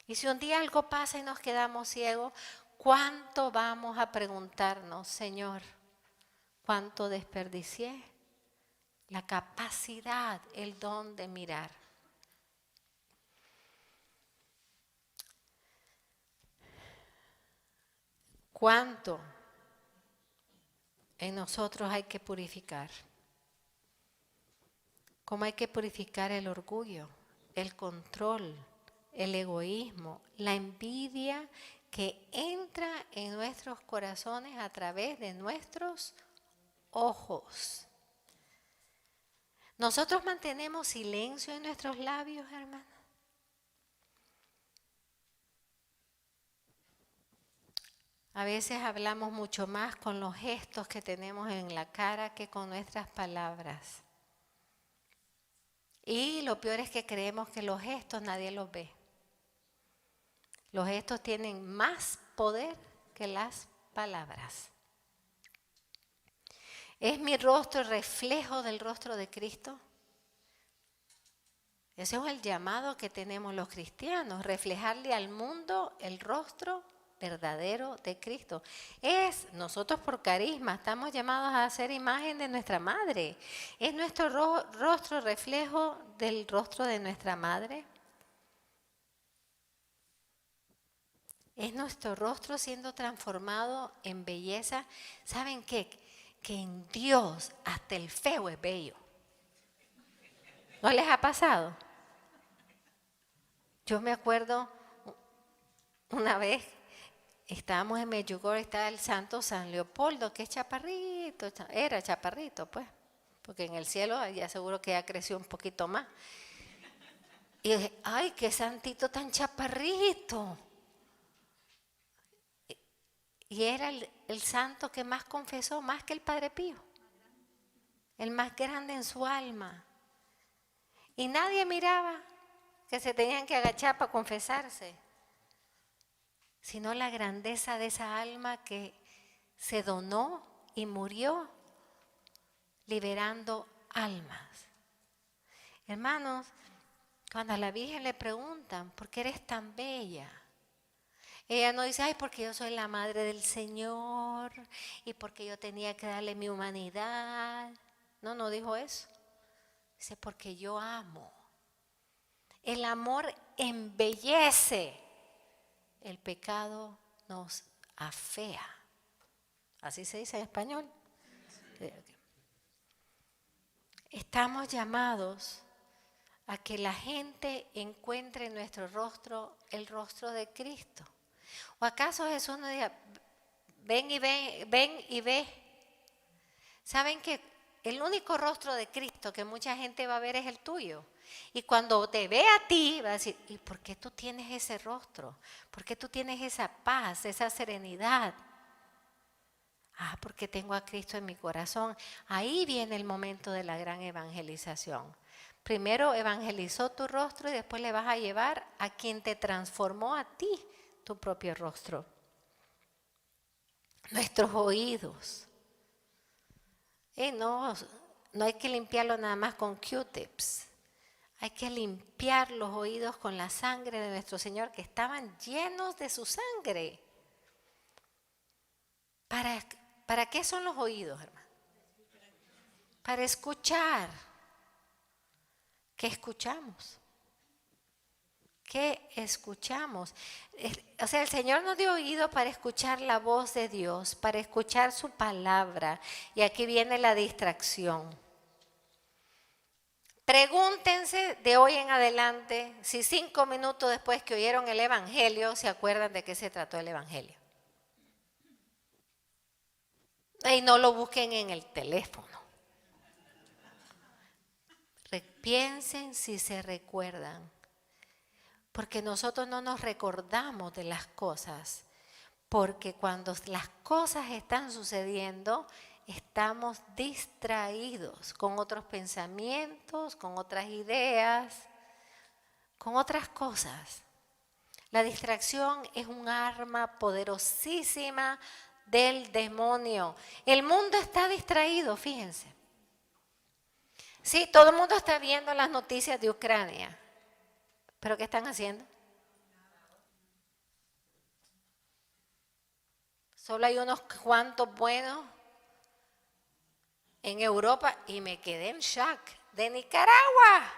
¿Y si un día algo pasa y nos quedamos ciegos? ¿Cuánto vamos a preguntarnos, Señor? ¿Cuánto desperdicié? La capacidad, el don de mirar. ¿Cuánto en nosotros hay que purificar? ¿Cómo hay que purificar el orgullo, el control, el egoísmo, la envidia que entra en nuestros corazones a través de nuestros ojos? ¿Nosotros mantenemos silencio en nuestros labios, hermanos? A veces hablamos mucho más con los gestos que tenemos en la cara que con nuestras palabras. Y lo peor es que creemos que los gestos nadie los ve. Los gestos tienen más poder que las palabras. ¿Es mi rostro el reflejo del rostro de Cristo? Ese es el llamado que tenemos los cristianos, reflejarle al mundo el rostro verdadero de Cristo. Nosotros por carisma estamos llamados a hacer imagen de nuestra madre. ¿Es nuestro rostro reflejo del rostro de nuestra madre? ¿Es nuestro rostro siendo transformado en belleza? ¿Saben qué? Que en Dios hasta el feo es bello. ¿No les ha pasado? Yo me acuerdo una vez, estábamos en Medjugorje, estaba el santo San Leopoldo, que es chaparrito, era chaparrito pues, porque en el cielo ya seguro que ya creció un poquito más. Y dije, ay, qué santito tan chaparrito. Y era el santo que más confesó, más que el Padre Pío. El más grande en su alma. Y nadie miraba que se tenían que agachar para confesarse, sino la grandeza de esa alma que se donó y murió liberando almas. Hermanos, cuando a la Virgen le preguntan, ¿por qué eres tan bella? Ella no dice, ay, porque yo soy la madre del Señor y porque yo tenía que darle mi humanidad. No dijo eso. Dice, porque yo amo. El amor embellece, el pecado nos afea. ¿Así se dice en español? Estamos llamados a que la gente encuentre en nuestro rostro el rostro de Cristo. ¿O acaso Jesús nos diga, ven y ve? ¿Saben que el único rostro de Cristo que mucha gente va a ver es el tuyo? Y cuando te ve a ti, va a decir, ¿y por qué tú tienes ese rostro? ¿Por qué tú tienes esa paz, esa serenidad? Porque tengo a Cristo en mi corazón. Ahí viene el momento de la gran evangelización. Primero evangelizó tu rostro y después le vas a llevar a quien te transformó a ti tu propio rostro. Nuestros oídos. No hay que limpiarlo nada más con Q-tips. Hay que limpiar los oídos con la sangre de nuestro Señor, que estaban llenos de su sangre. ¿Para qué son los oídos, hermano? Para escuchar. ¿Qué escuchamos? ¿Qué escuchamos? O sea, el Señor nos dio oído para escuchar la voz de Dios, para escuchar su palabra. Y aquí viene la distracción. Pregúntense de hoy en adelante si 5 minutos después que oyeron el Evangelio se acuerdan de qué se trató el Evangelio. Y no lo busquen en el teléfono. Piensen si se recuerdan. Porque nosotros no nos recordamos de las cosas. Porque cuando las cosas están sucediendo, estamos distraídos con otros pensamientos, con otras ideas, con otras cosas. La distracción es un arma poderosísima del demonio. El mundo está distraído, fíjense. Sí, todo el mundo está viendo las noticias de Ucrania. ¿Pero qué están haciendo? Solo hay unos cuantos buenos en Europa y me quedé en shock. De Nicaragua,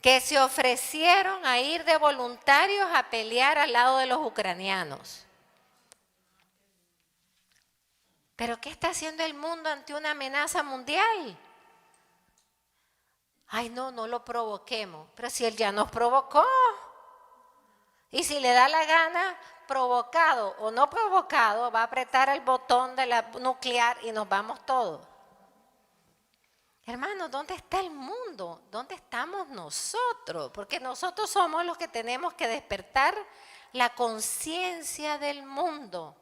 que se ofrecieron a ir de voluntarios a pelear al lado de los ucranianos. ¿Pero qué está haciendo el mundo ante una amenaza mundial? No lo provoquemos. Pero si él ya nos provocó. Y si le da la gana, provocado o no provocado, va a apretar el botón de la nuclear y nos vamos todos. Hermanos, ¿dónde está el mundo? ¿Dónde estamos nosotros? Porque nosotros somos los que tenemos que despertar la conciencia del mundo.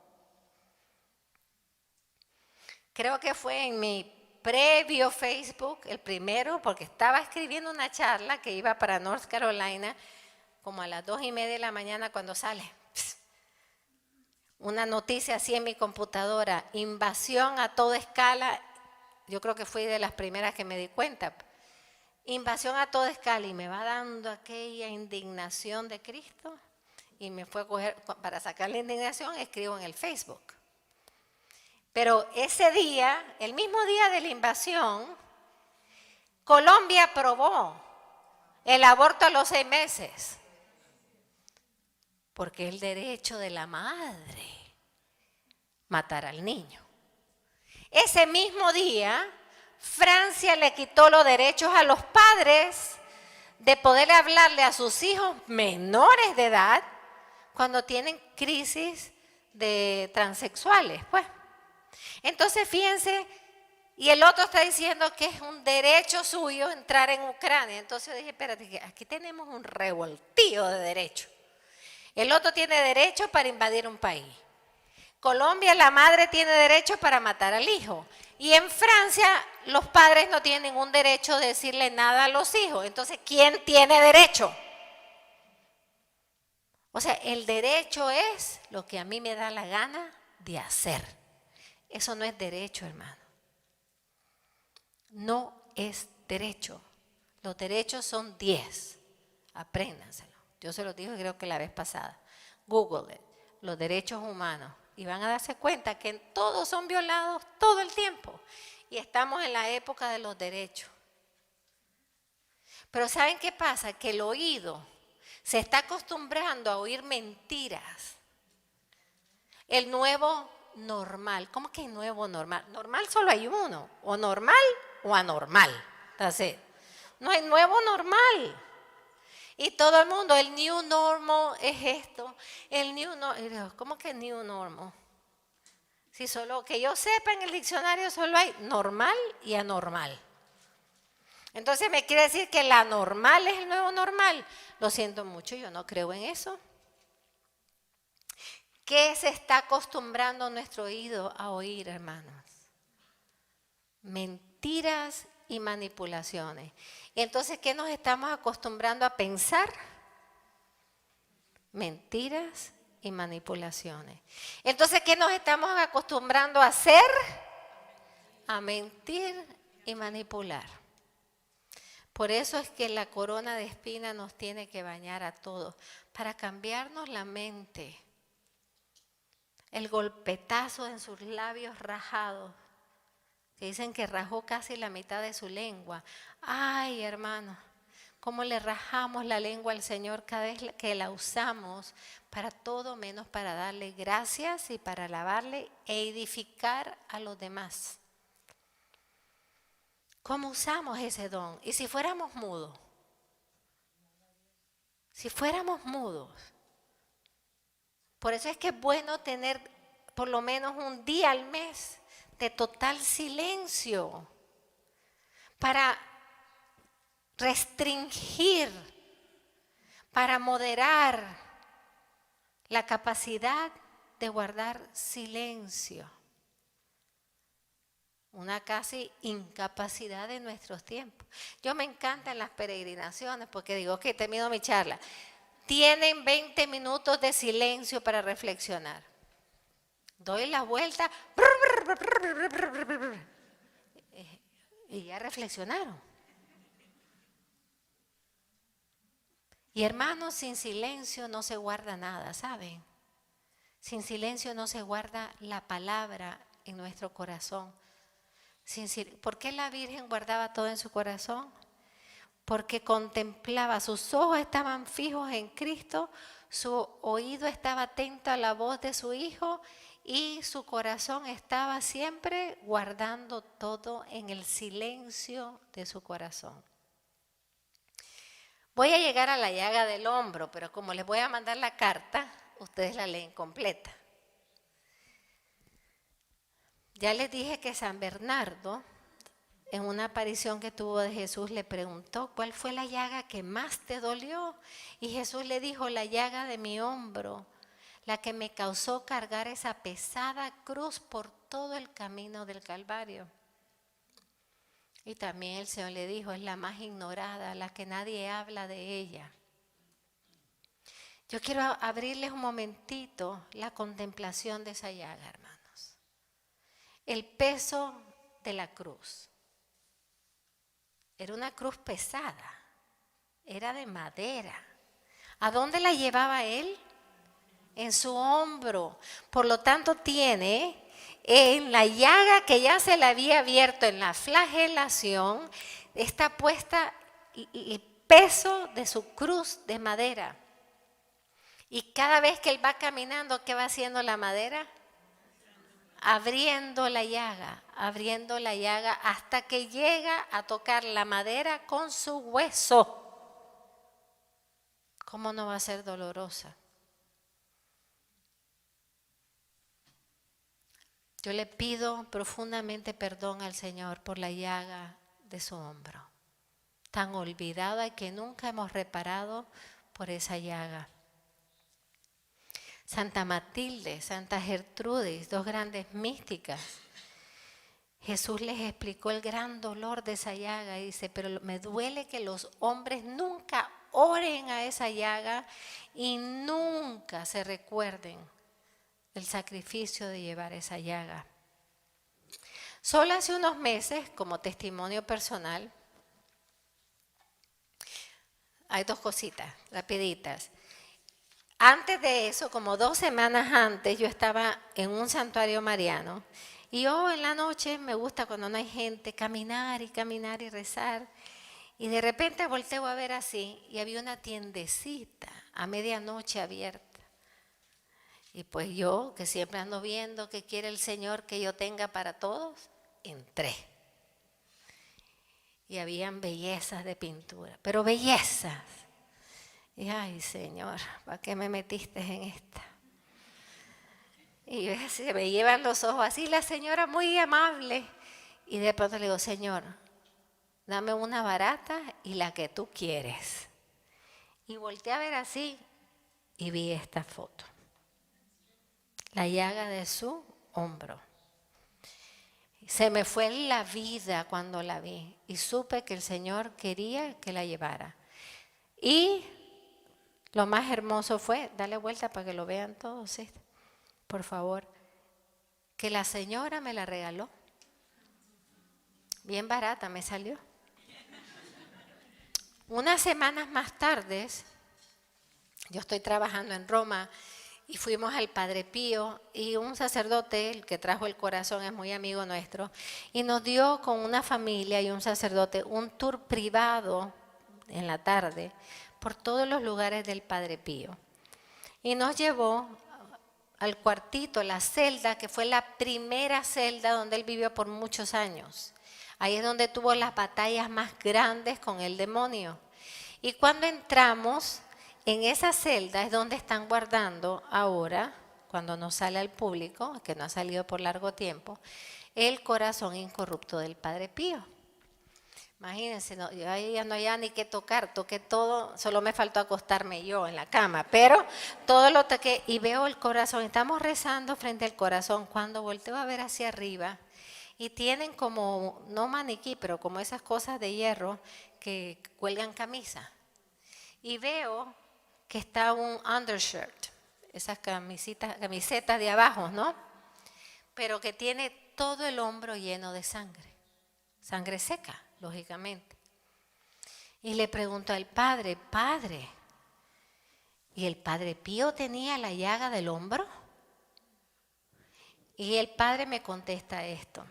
Creo que fue en mi previo Facebook, el primero, porque estaba escribiendo una charla que iba para North Carolina, como a las 2:30 de la mañana cuando sale una noticia así en mi computadora, invasión a toda escala. Yo creo que fui de las primeras que me di cuenta. Invasión a toda escala, y me va dando aquella indignación de Cristo, y me fue a coger, para sacar la indignación, escribo en el Facebook. Pero ese día, el mismo día de la invasión, Colombia aprobó el aborto a los 6 meses. Porque es el derecho de la madre matar al niño. Ese mismo día, Francia le quitó los derechos a los padres de poder hablarle a sus hijos menores de edad cuando tienen crisis de transexuales, pues. Entonces, fíjense, y el otro está diciendo que es un derecho suyo entrar en Ucrania. Entonces yo dije, espérate, aquí tenemos un revoltillo de derechos. El otro tiene derecho para invadir un país. Colombia, la madre tiene derecho para matar al hijo. Y en Francia, los padres no tienen ningún derecho de decirle nada a los hijos. Entonces, ¿quién tiene derecho? O sea, el derecho es lo que a mí me da la gana de hacer. Eso no es derecho, hermano. No es derecho. Los derechos son 10. Apréndanselo. Yo se los dije creo que la vez pasada. Google it, los derechos humanos. Y van a darse cuenta que todos son violados todo el tiempo. Y estamos en la época de los derechos. Pero ¿saben qué pasa? Que el oído se está acostumbrando a oír mentiras. El nuevo normal. ¿Cómo que nuevo normal? Normal solo hay uno, o normal o anormal. Entonces, no hay nuevo normal. Y todo el mundo, el new normal es esto, el new normal. ¿Cómo que new normal? Si solo que yo sepa en el diccionario solo hay normal y anormal. Entonces me quiere decir que la normal es el nuevo normal. Lo siento mucho, yo no creo en eso. ¿Qué se está acostumbrando nuestro oído a oír, hermanos? Mentiras y manipulaciones. Y entonces, ¿qué nos estamos acostumbrando a pensar? Mentiras y manipulaciones. Entonces, ¿qué nos estamos acostumbrando a hacer? A mentir y manipular. Por eso es que la corona de espinas nos tiene que bañar a todos, para cambiarnos la mente. El golpetazo en sus labios rajados, que dicen que rajó casi la mitad de su lengua. Ay, hermano, cómo le rajamos la lengua al Señor cada vez que la usamos para todo menos para darle gracias y para alabarle e edificar a los demás. ¿Cómo usamos ese don? ¿Y si fuéramos mudos? Si fuéramos mudos. Por eso es que es bueno tener por lo menos un día al mes de total silencio para restringir, para moderar la capacidad de guardar silencio. Una casi incapacidad de nuestros tiempos. Yo me encantan las peregrinaciones porque digo, ok, termino mi charla. Tienen 20 minutos de silencio para reflexionar. Doy la vuelta y ya reflexionaron. Y hermanos, sin silencio no se guarda nada, ¿saben? Sin silencio no se guarda la palabra en nuestro corazón. ¿Por qué la Virgen guardaba todo en su corazón? Porque contemplaba, sus ojos estaban fijos en Cristo, su oído estaba atento a la voz de su Hijo y su corazón estaba siempre guardando todo en el silencio de su corazón. Voy a llegar a la llaga del hombro, pero como les voy a mandar la carta, ustedes la leen completa. Ya les dije que San Bernardo, en una aparición que tuvo de Jesús, le preguntó, ¿cuál fue la llaga que más te dolió? Y Jesús le dijo, la llaga de mi hombro, la que me causó cargar esa pesada cruz por todo el camino del Calvario. Y también el Señor le dijo, es la más ignorada, la que nadie habla de ella. Yo quiero abrirles un momentito la contemplación de esa llaga, hermanos. El peso de la cruz. Era una cruz pesada, era de madera. ¿A dónde la llevaba él? En su hombro. Por lo tanto tiene en la llaga que ya se le había abierto en la flagelación, está puesta el peso de su cruz de madera. Y cada vez que él va caminando, ¿qué va haciendo la madera? Abriendo la llaga hasta que llega a tocar la madera con su hueso. ¿Cómo no va a ser dolorosa? Yo le pido profundamente perdón al Señor por la llaga de su hombro, tan olvidada y que nunca hemos reparado por esa llaga. Santa Matilde, Santa Gertrudis, dos grandes místicas. Jesús les explicó el gran dolor de esa llaga y dice, pero me duele que los hombres nunca oren a esa llaga y nunca se recuerden del sacrificio de llevar esa llaga. Solo hace unos meses, como testimonio personal, hay dos cositas rapiditas. Antes de eso, como 2 semanas antes, yo estaba en un santuario mariano y yo en la noche me gusta cuando no hay gente caminar y rezar. Y de repente volteo a ver así y había una tiendecita a medianoche abierta. Y pues yo, que siempre ando viendo qué quiere el Señor que yo tenga para todos, entré. Y habían bellezas de pintura, pero bellezas. Y ay, Señor, ¿para qué me metiste en esta? Y se me llevan los ojos así, la señora muy amable. Y de pronto le digo, Señor, dame una barata y la que tú quieres. Y volteé a ver así y vi esta foto. La llaga de su hombro. Se me fue la vida cuando la vi y supe que el Señor quería que la llevara. Y lo más hermoso fue, dale vuelta para que lo vean todos, ¿sí? Por favor, que la señora me la regaló. Bien barata me salió. Unas semanas más tarde, yo estoy trabajando en Roma y fuimos al Padre Pío y un sacerdote, el que trajo el corazón, es muy amigo nuestro, y nos dio con una familia y un sacerdote un tour privado en la tarde por todos los lugares del Padre Pío. Y nos llevó al cuartito, la celda, que fue la primera celda donde él vivió por muchos años. Ahí es donde tuvo las batallas más grandes con el demonio. Y cuando entramos en esa celda es donde están guardando ahora, cuando no sale al público, que no ha salido por largo tiempo, el corazón incorrupto del Padre Pío. Imagínense, no, yo ahí ya no había ni qué tocar, toqué todo, solo me faltó acostarme yo en la cama, pero todo lo toqué y veo el corazón, estamos rezando frente al corazón, cuando volteo a ver hacia arriba y tienen como, no maniquí, pero como esas cosas de hierro que cuelgan camisa. Y veo que está un undershirt, esas camisetas de abajo, ¿no? Pero que tiene todo el hombro lleno de sangre, sangre seca, lógicamente. Y le pregunto al padre, Padre, ¿y el Padre Pío tenía la llaga del hombro? Y el padre me contesta esto.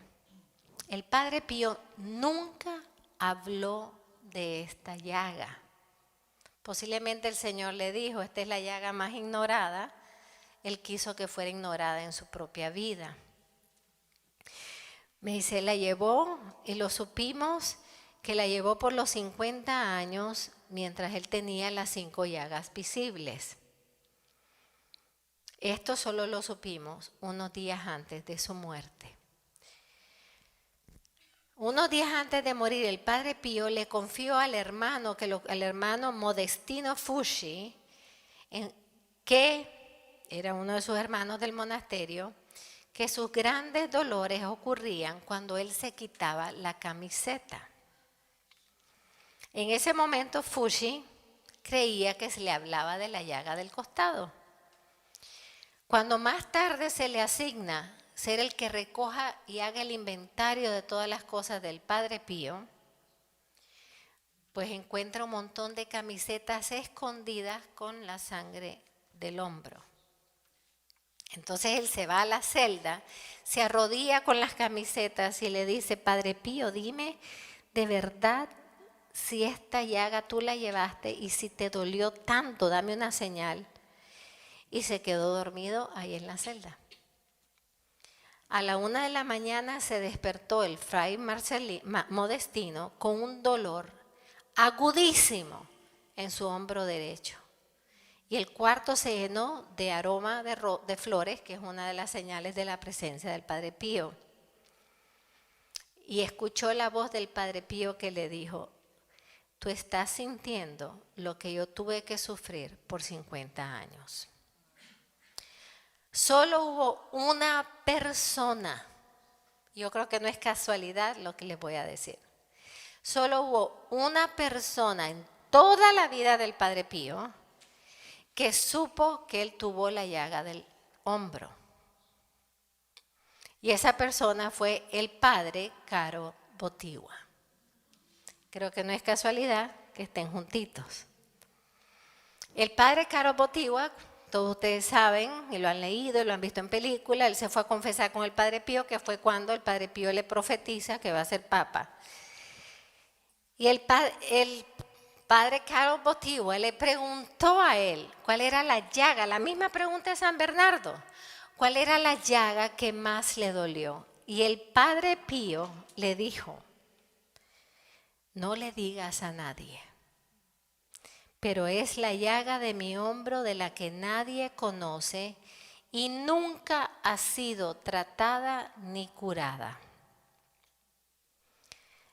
El Padre Pío nunca habló de esta llaga. Posiblemente el Señor le dijo, esta es la llaga más ignorada. Él quiso que fuera ignorada en su propia vida. Me dice, la llevó y lo supimos que la llevó por los 50 años mientras él tenía las 5 llagas visibles. Esto solo lo supimos unos días antes de su muerte. Unos días antes de morir, el Padre Pío le confió al hermano, al hermano Modestino Fusci, que era uno de sus hermanos del monasterio, que sus grandes dolores ocurrían cuando él se quitaba la camiseta. En ese momento Fusci creía que se le hablaba de la llaga del costado. Cuando más tarde se le asigna ser el que recoja y haga el inventario de todas las cosas del Padre Pío, pues encuentra un montón de camisetas escondidas con la sangre del hombro. Entonces él se va a la celda, se arrodilla con las camisetas y le dice, Padre Pío, dime de verdad si esta llaga tú la llevaste y si te dolió tanto, dame una señal. Y se quedó dormido ahí en la celda. A la 1 de la mañana se despertó el fray Modestino con un dolor agudísimo en su hombro derecho. Y el cuarto se llenó de aroma de flores, que es una de las señales de la presencia del Padre Pío. Y escuchó la voz del Padre Pío que le dijo, tú estás sintiendo lo que yo tuve que sufrir por 50 años. Solo hubo una persona, yo creo que no es casualidad lo que les voy a decir, solo hubo una persona en toda la vida del Padre Pío que supo que él tuvo la llaga del hombro. Y esa persona fue el Padre Caro Botigua. Creo que no es casualidad que estén juntitos. El Padre Caro Botigua, todos ustedes saben y lo han leído y lo han visto en película, él se fue a confesar con el Padre Pío, que fue cuando el Padre Pío le profetiza que va a ser Papa. Y el padre Carol Botiwa le preguntó a él cuál era la llaga, la misma pregunta de San Bernardo, cuál era la llaga que más le dolió. Y el padre Pío le dijo, no le digas a nadie, pero es la llaga de mi hombro de la que nadie conoce y nunca ha sido tratada ni curada.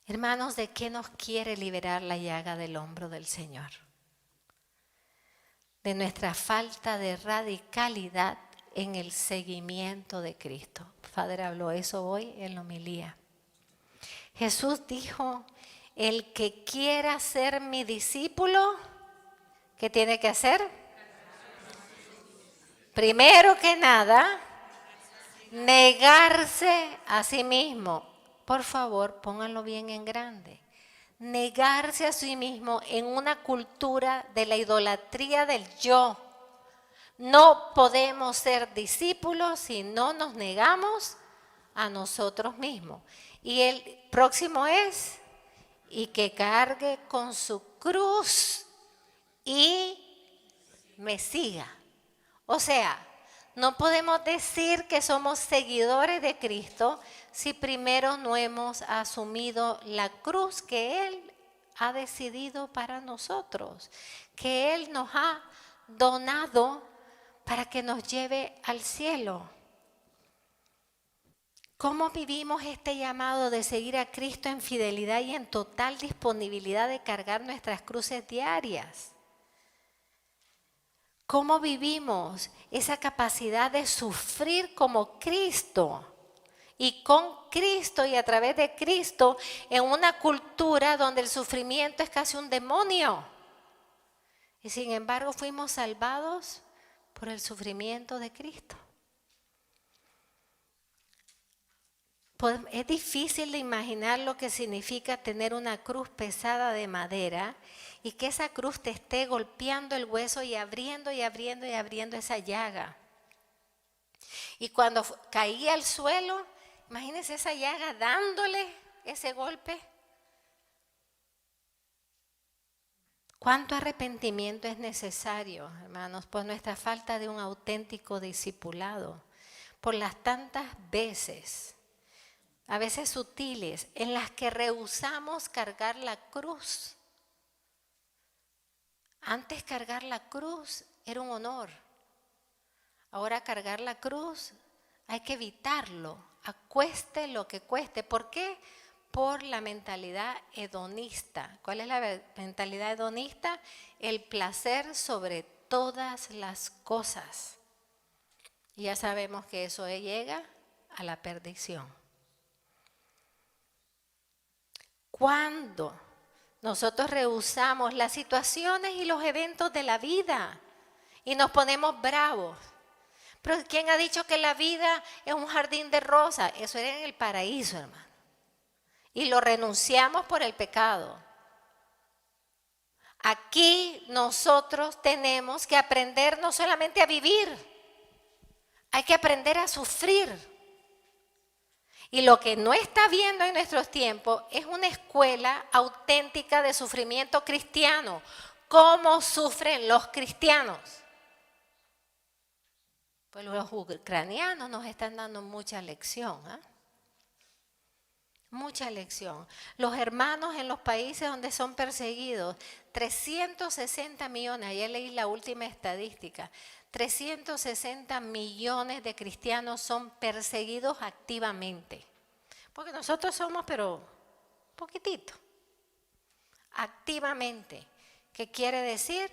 Hermanos, ¿de qué nos quiere liberar la llaga del hombro del Señor? De nuestra falta de radicalidad en el seguimiento de Cristo. Padre habló eso hoy en la homilía. Jesús dijo, el que quiera ser mi discípulo, ¿qué tiene que hacer? Primero que nada, negarse a sí mismo. Por favor, pónganlo bien en grande. Negarse a sí mismo en una cultura de la idolatría del yo. No podemos ser discípulos si no nos negamos a nosotros mismos. Y el próximo es, y que cargue con su cruz y me siga. O sea, no podemos decir que somos seguidores de Cristo si primero no hemos asumido la cruz que Él ha decidido para nosotros, que Él nos ha donado para que nos lleve al cielo. ¿Cómo vivimos este llamado de seguir a Cristo en fidelidad y en total disponibilidad de cargar nuestras cruces diarias? ¿Cómo vivimos esa capacidad de sufrir como Cristo y con Cristo y a través de Cristo en una cultura donde el sufrimiento es casi un demonio? Y sin embargo fuimos salvados por el sufrimiento de Cristo. Es difícil de imaginar lo que significa tener una cruz pesada de madera y que esa cruz te esté golpeando el hueso y abriendo y abriendo y abriendo esa llaga. Y cuando caía al suelo, imagínense esa llaga dándole ese golpe. ¿Cuánto arrepentimiento es necesario, hermanos, por nuestra falta de un auténtico discipulado? Por las tantas veces, a veces sutiles, en las que rehusamos cargar la cruz. Antes cargar la cruz era un honor. Ahora cargar la cruz hay que evitarlo, cueste lo que cueste. ¿Por qué? Por la mentalidad hedonista. ¿Cuál es la mentalidad hedonista? El placer sobre todas las cosas. Y ya sabemos que eso llega a la perdición. Cuando nosotros rehusamos las situaciones y los eventos de la vida y nos ponemos bravos. Pero ¿quién ha dicho que la vida es un jardín de rosas? Eso era en el paraíso, hermano. Y lo renunciamos por el pecado. Aquí nosotros tenemos que aprender no solamente a vivir, hay que aprender a sufrir. Y lo que no está viendo en nuestros tiempos es una escuela auténtica de sufrimiento cristiano. ¿Cómo sufren los cristianos? Pues los ucranianos nos están dando mucha lección, ¿eh? Mucha lección. Los hermanos en los países donde son perseguidos, 360 millones, ayer leí la última estadística, 360 millones de cristianos son perseguidos activamente. Porque nosotros somos, pero poquitito. Activamente. ¿Qué quiere decir?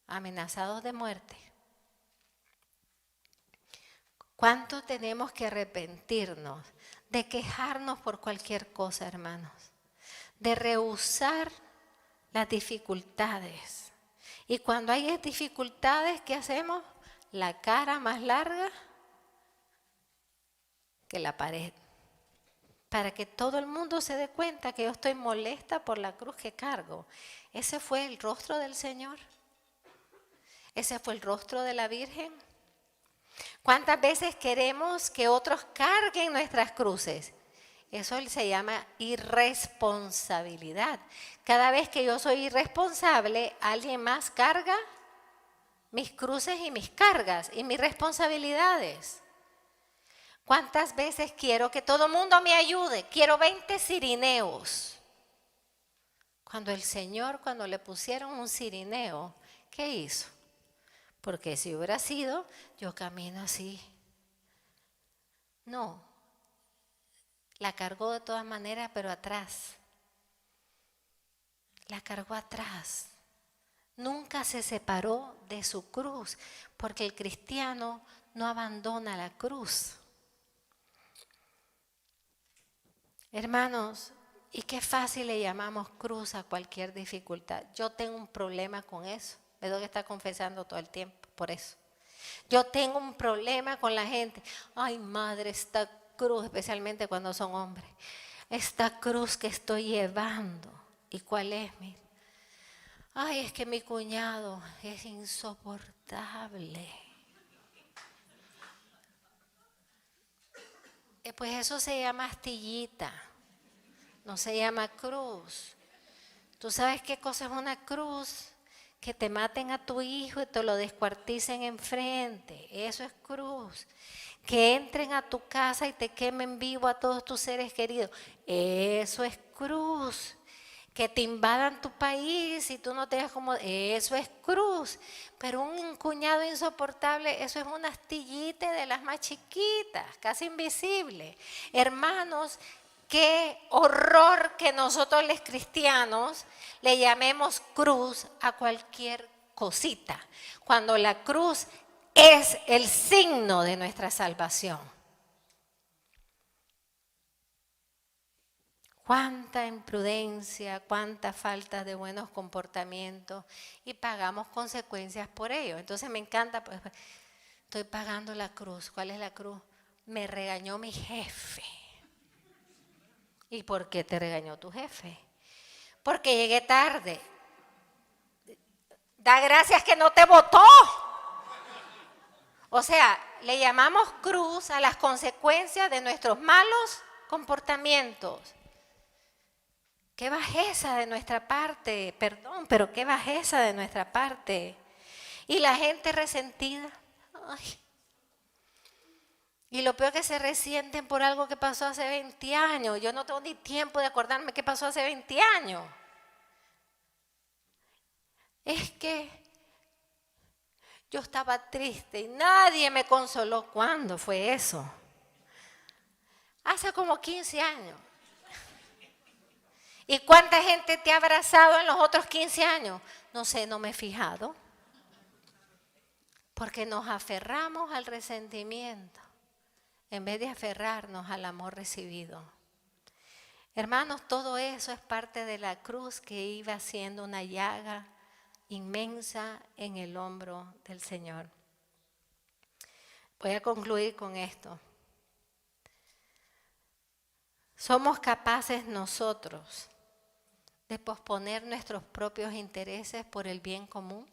Amenazados de muerte. ¿Cuánto tenemos que arrepentirnos de quejarnos por cualquier cosa, hermanos? De rehusar las dificultades. Y cuando hay dificultades, ¿qué hacemos? La cara más larga que la pared. Para que todo el mundo se dé cuenta que yo estoy molesta por la cruz que cargo. ¿Ese fue el rostro del Señor? ¿Ese fue el rostro de la Virgen? ¿Cuántas veces queremos que otros carguen nuestras cruces? Eso se llama irresponsabilidad. Cada vez que yo soy irresponsable, alguien más carga mis cruces y mis cargas y mis responsabilidades. ¿Cuántas veces quiero que todo el mundo me ayude? Quiero 20 cirineos. Cuando el Señor, cuando le pusieron un cirineo, ¿qué hizo? Porque si hubiera sido, yo camino así. No, la cargó de todas maneras, pero atrás. La cargó atrás. Nunca se separó de su cruz, porque el cristiano no abandona la cruz. Hermanos, y qué fácil le llamamos cruz a cualquier dificultad. Yo tengo un problema con eso. Me tengo que estar confesando todo el tiempo por eso. Yo tengo un problema con la gente. Ay, madre, esta cruz, especialmente cuando son hombres. Esta cruz que estoy llevando. ¿Y cuál es? Mire. Ay, es que mi cuñado es insoportable. Pues eso se llama astillita, no se llama cruz. ¿Tú sabes qué cosa es una cruz? Que te maten a tu hijo y te lo descuarticen enfrente. Eso es cruz. Que entren a tu casa y te quemen vivo a todos tus seres queridos. Eso es cruz. Que te invadan tu país y tú no te das como... Eso es cruz. Pero un cuñado insoportable, eso es una astillita de las más chiquitas, casi invisible. Hermanos, qué horror que nosotros los cristianos le llamemos cruz a cualquier cosita, cuando la cruz es el signo de nuestra salvación. Cuánta imprudencia, cuánta falta de buenos comportamientos y pagamos consecuencias por ello. Entonces me encanta, pues, estoy pagando la cruz. ¿Cuál es la cruz? Me regañó mi jefe. ¿Y por qué te regañó tu jefe? Porque llegué tarde. Da gracias que no te votó. O sea, le llamamos cruz a las consecuencias de nuestros malos comportamientos. Qué bajeza de nuestra parte, perdón, pero qué bajeza de nuestra parte. Y la gente resentida. Ay. Y lo peor que se resienten por algo que pasó hace 20 años. Yo no tengo ni tiempo de acordarme qué pasó hace 20 años. Es que yo estaba triste y nadie me consoló. ¿Cuándo fue eso? Hace como 15 años. ¿Y cuánta gente te ha abrazado en los otros 15 años? No sé, no me he fijado. Porque nos aferramos al resentimiento en vez de aferrarnos al amor recibido. Hermanos, todo eso es parte de la cruz que iba siendo una llaga inmensa en el hombro del Señor. Voy a concluir con esto. Somos capaces nosotros de posponer nuestros propios intereses por el bien común.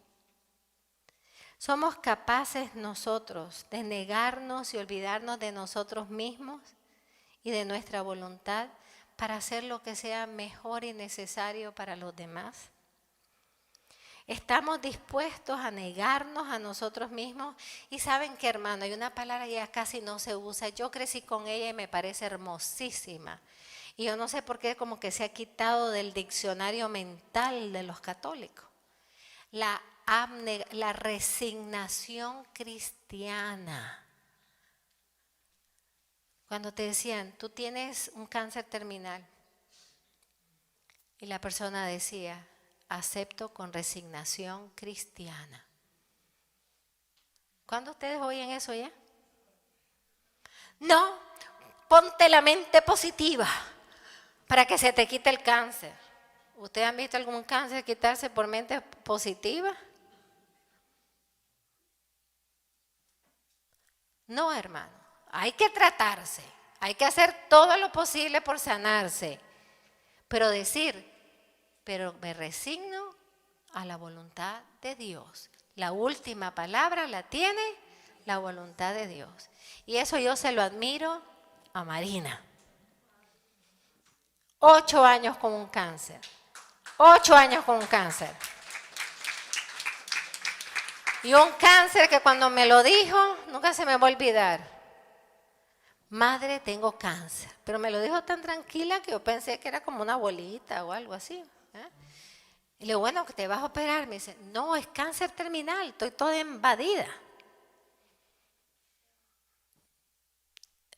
Somos capaces nosotros de negarnos y olvidarnos de nosotros mismos y de nuestra voluntad para hacer lo que sea mejor y necesario para los demás. Estamos dispuestos a negarnos a nosotros mismos. Y saben qué, hermano, hay una palabra que ya casi no se usa. Yo crecí con ella y me parece hermosísima. Y yo no sé por qué como que se ha quitado del diccionario mental de los católicos. La resignación cristiana. Cuando te decían, tú tienes un cáncer terminal. Y la persona decía, acepto con resignación cristiana. ¿Cuándo ustedes oyen eso ya? No, ponte la mente positiva para que se te quite el cáncer. ¿Ustedes han visto algún cáncer quitarse por mente positiva? No, hermano. Hay que tratarse. Hay que hacer todo lo posible por sanarse. Pero decir, pero me resigno a la voluntad de Dios. La última palabra la tiene la voluntad de Dios. Y eso yo se lo admiro a Marina. 8 años con un cáncer. 8 años con un cáncer. Y un cáncer que cuando me lo dijo, nunca se me va a olvidar. Madre, tengo cáncer. Pero me lo dijo tan tranquila que yo pensé que era como una bolita o algo así. Y le digo, bueno, que te vas a operar. Me dice, no, es cáncer terminal, estoy toda invadida.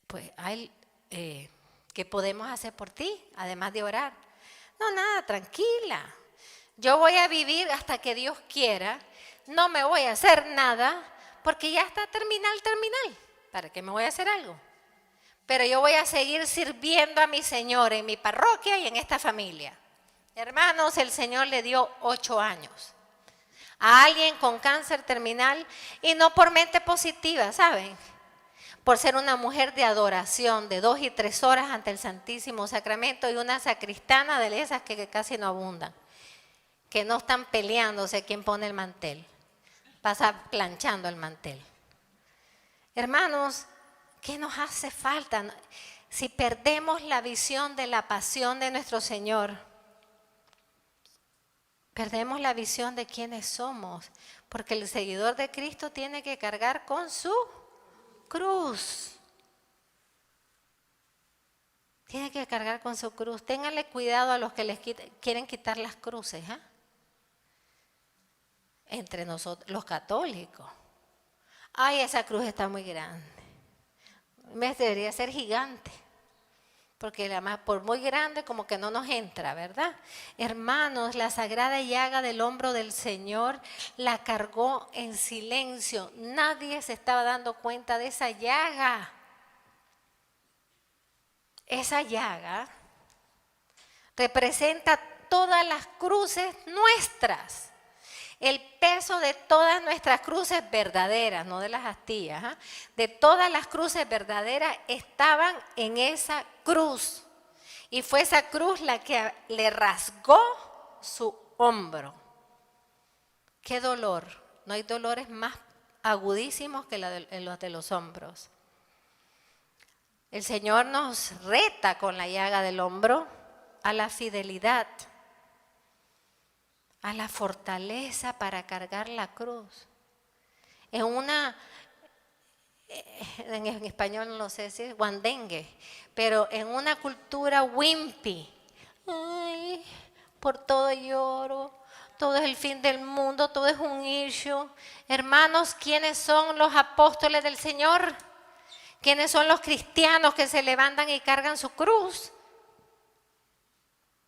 Pues, ¿qué podemos hacer por ti, además de orar? No, nada, tranquila. Yo voy a vivir hasta que Dios quiera. No me voy a hacer nada porque ya está terminal. ¿Para qué me voy a hacer algo? Pero yo voy a seguir sirviendo a mi Señor en mi parroquia y en esta familia. Hermanos, el Señor le dio 8 años a alguien con cáncer terminal y no por mente positiva, ¿saben? Por ser una mujer de adoración de 2 y 3 horas ante el Santísimo Sacramento y una sacristana de esas que casi no abundan, que no están peleándose quién pone el mantel, pasa planchando el mantel. Hermanos, ¿qué nos hace falta? Si perdemos la visión de la pasión de nuestro Señor, perdemos la visión de quiénes somos, porque el seguidor de Cristo tiene que cargar con su cruz. Tiene que cargar con su cruz. Ténganle cuidado a los que les quieren quitar las cruces, ¿eh? Entre nosotros, los católicos. Ay, esa cruz está muy grande. Debería ser gigante. Porque además, por muy grande, como que no nos entra, ¿verdad? Hermanos, la sagrada llaga del hombro del Señor la cargó en silencio. Nadie se estaba dando cuenta de esa llaga. Esa llaga representa todas las cruces nuestras. El peso de todas nuestras cruces verdaderas, no de las astillas, ¿eh? De todas las cruces verdaderas estaban en esa cruz. Y fue esa cruz la que le rasgó su hombro. ¡Qué dolor! No hay dolores más agudísimos que los de los hombros. El Señor nos reta con la llaga del hombro a la fidelidad, a la fortaleza para cargar la cruz. En español no lo sé decir, guandengue, pero en una cultura wimpy, ay, por todo lloro, todo es el fin del mundo, todo es un issue. Hermanos, ¿quiénes son los apóstoles del Señor? ¿Quiénes son los cristianos que se levantan y cargan su cruz?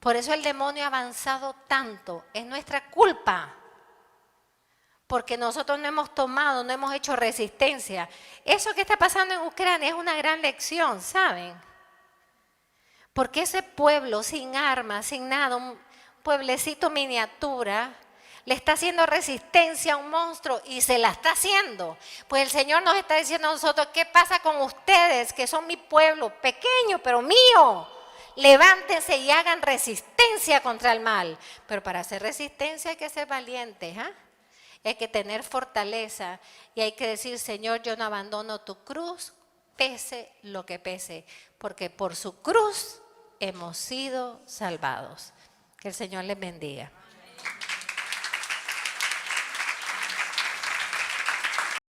Por eso el demonio ha avanzado tanto. Es nuestra culpa. Porque nosotros no hemos tomado, no hemos hecho resistencia. Eso que está pasando en Ucrania es una gran lección, ¿saben? Porque ese pueblo sin armas, sin nada, un pueblecito miniatura, le está haciendo resistencia a un monstruo y se la está haciendo. Pues el Señor nos está diciendo a nosotros, ¿qué pasa con ustedes que son mi pueblo, pequeño pero mío? Levántense y hagan resistencia contra el mal. Pero para hacer resistencia hay que ser valientes, ¿eh? Hay que tener fortaleza y hay que decir, Señor, yo no abandono tu cruz, pese lo que pese, porque por su cruz hemos sido salvados. Que el Señor les bendiga.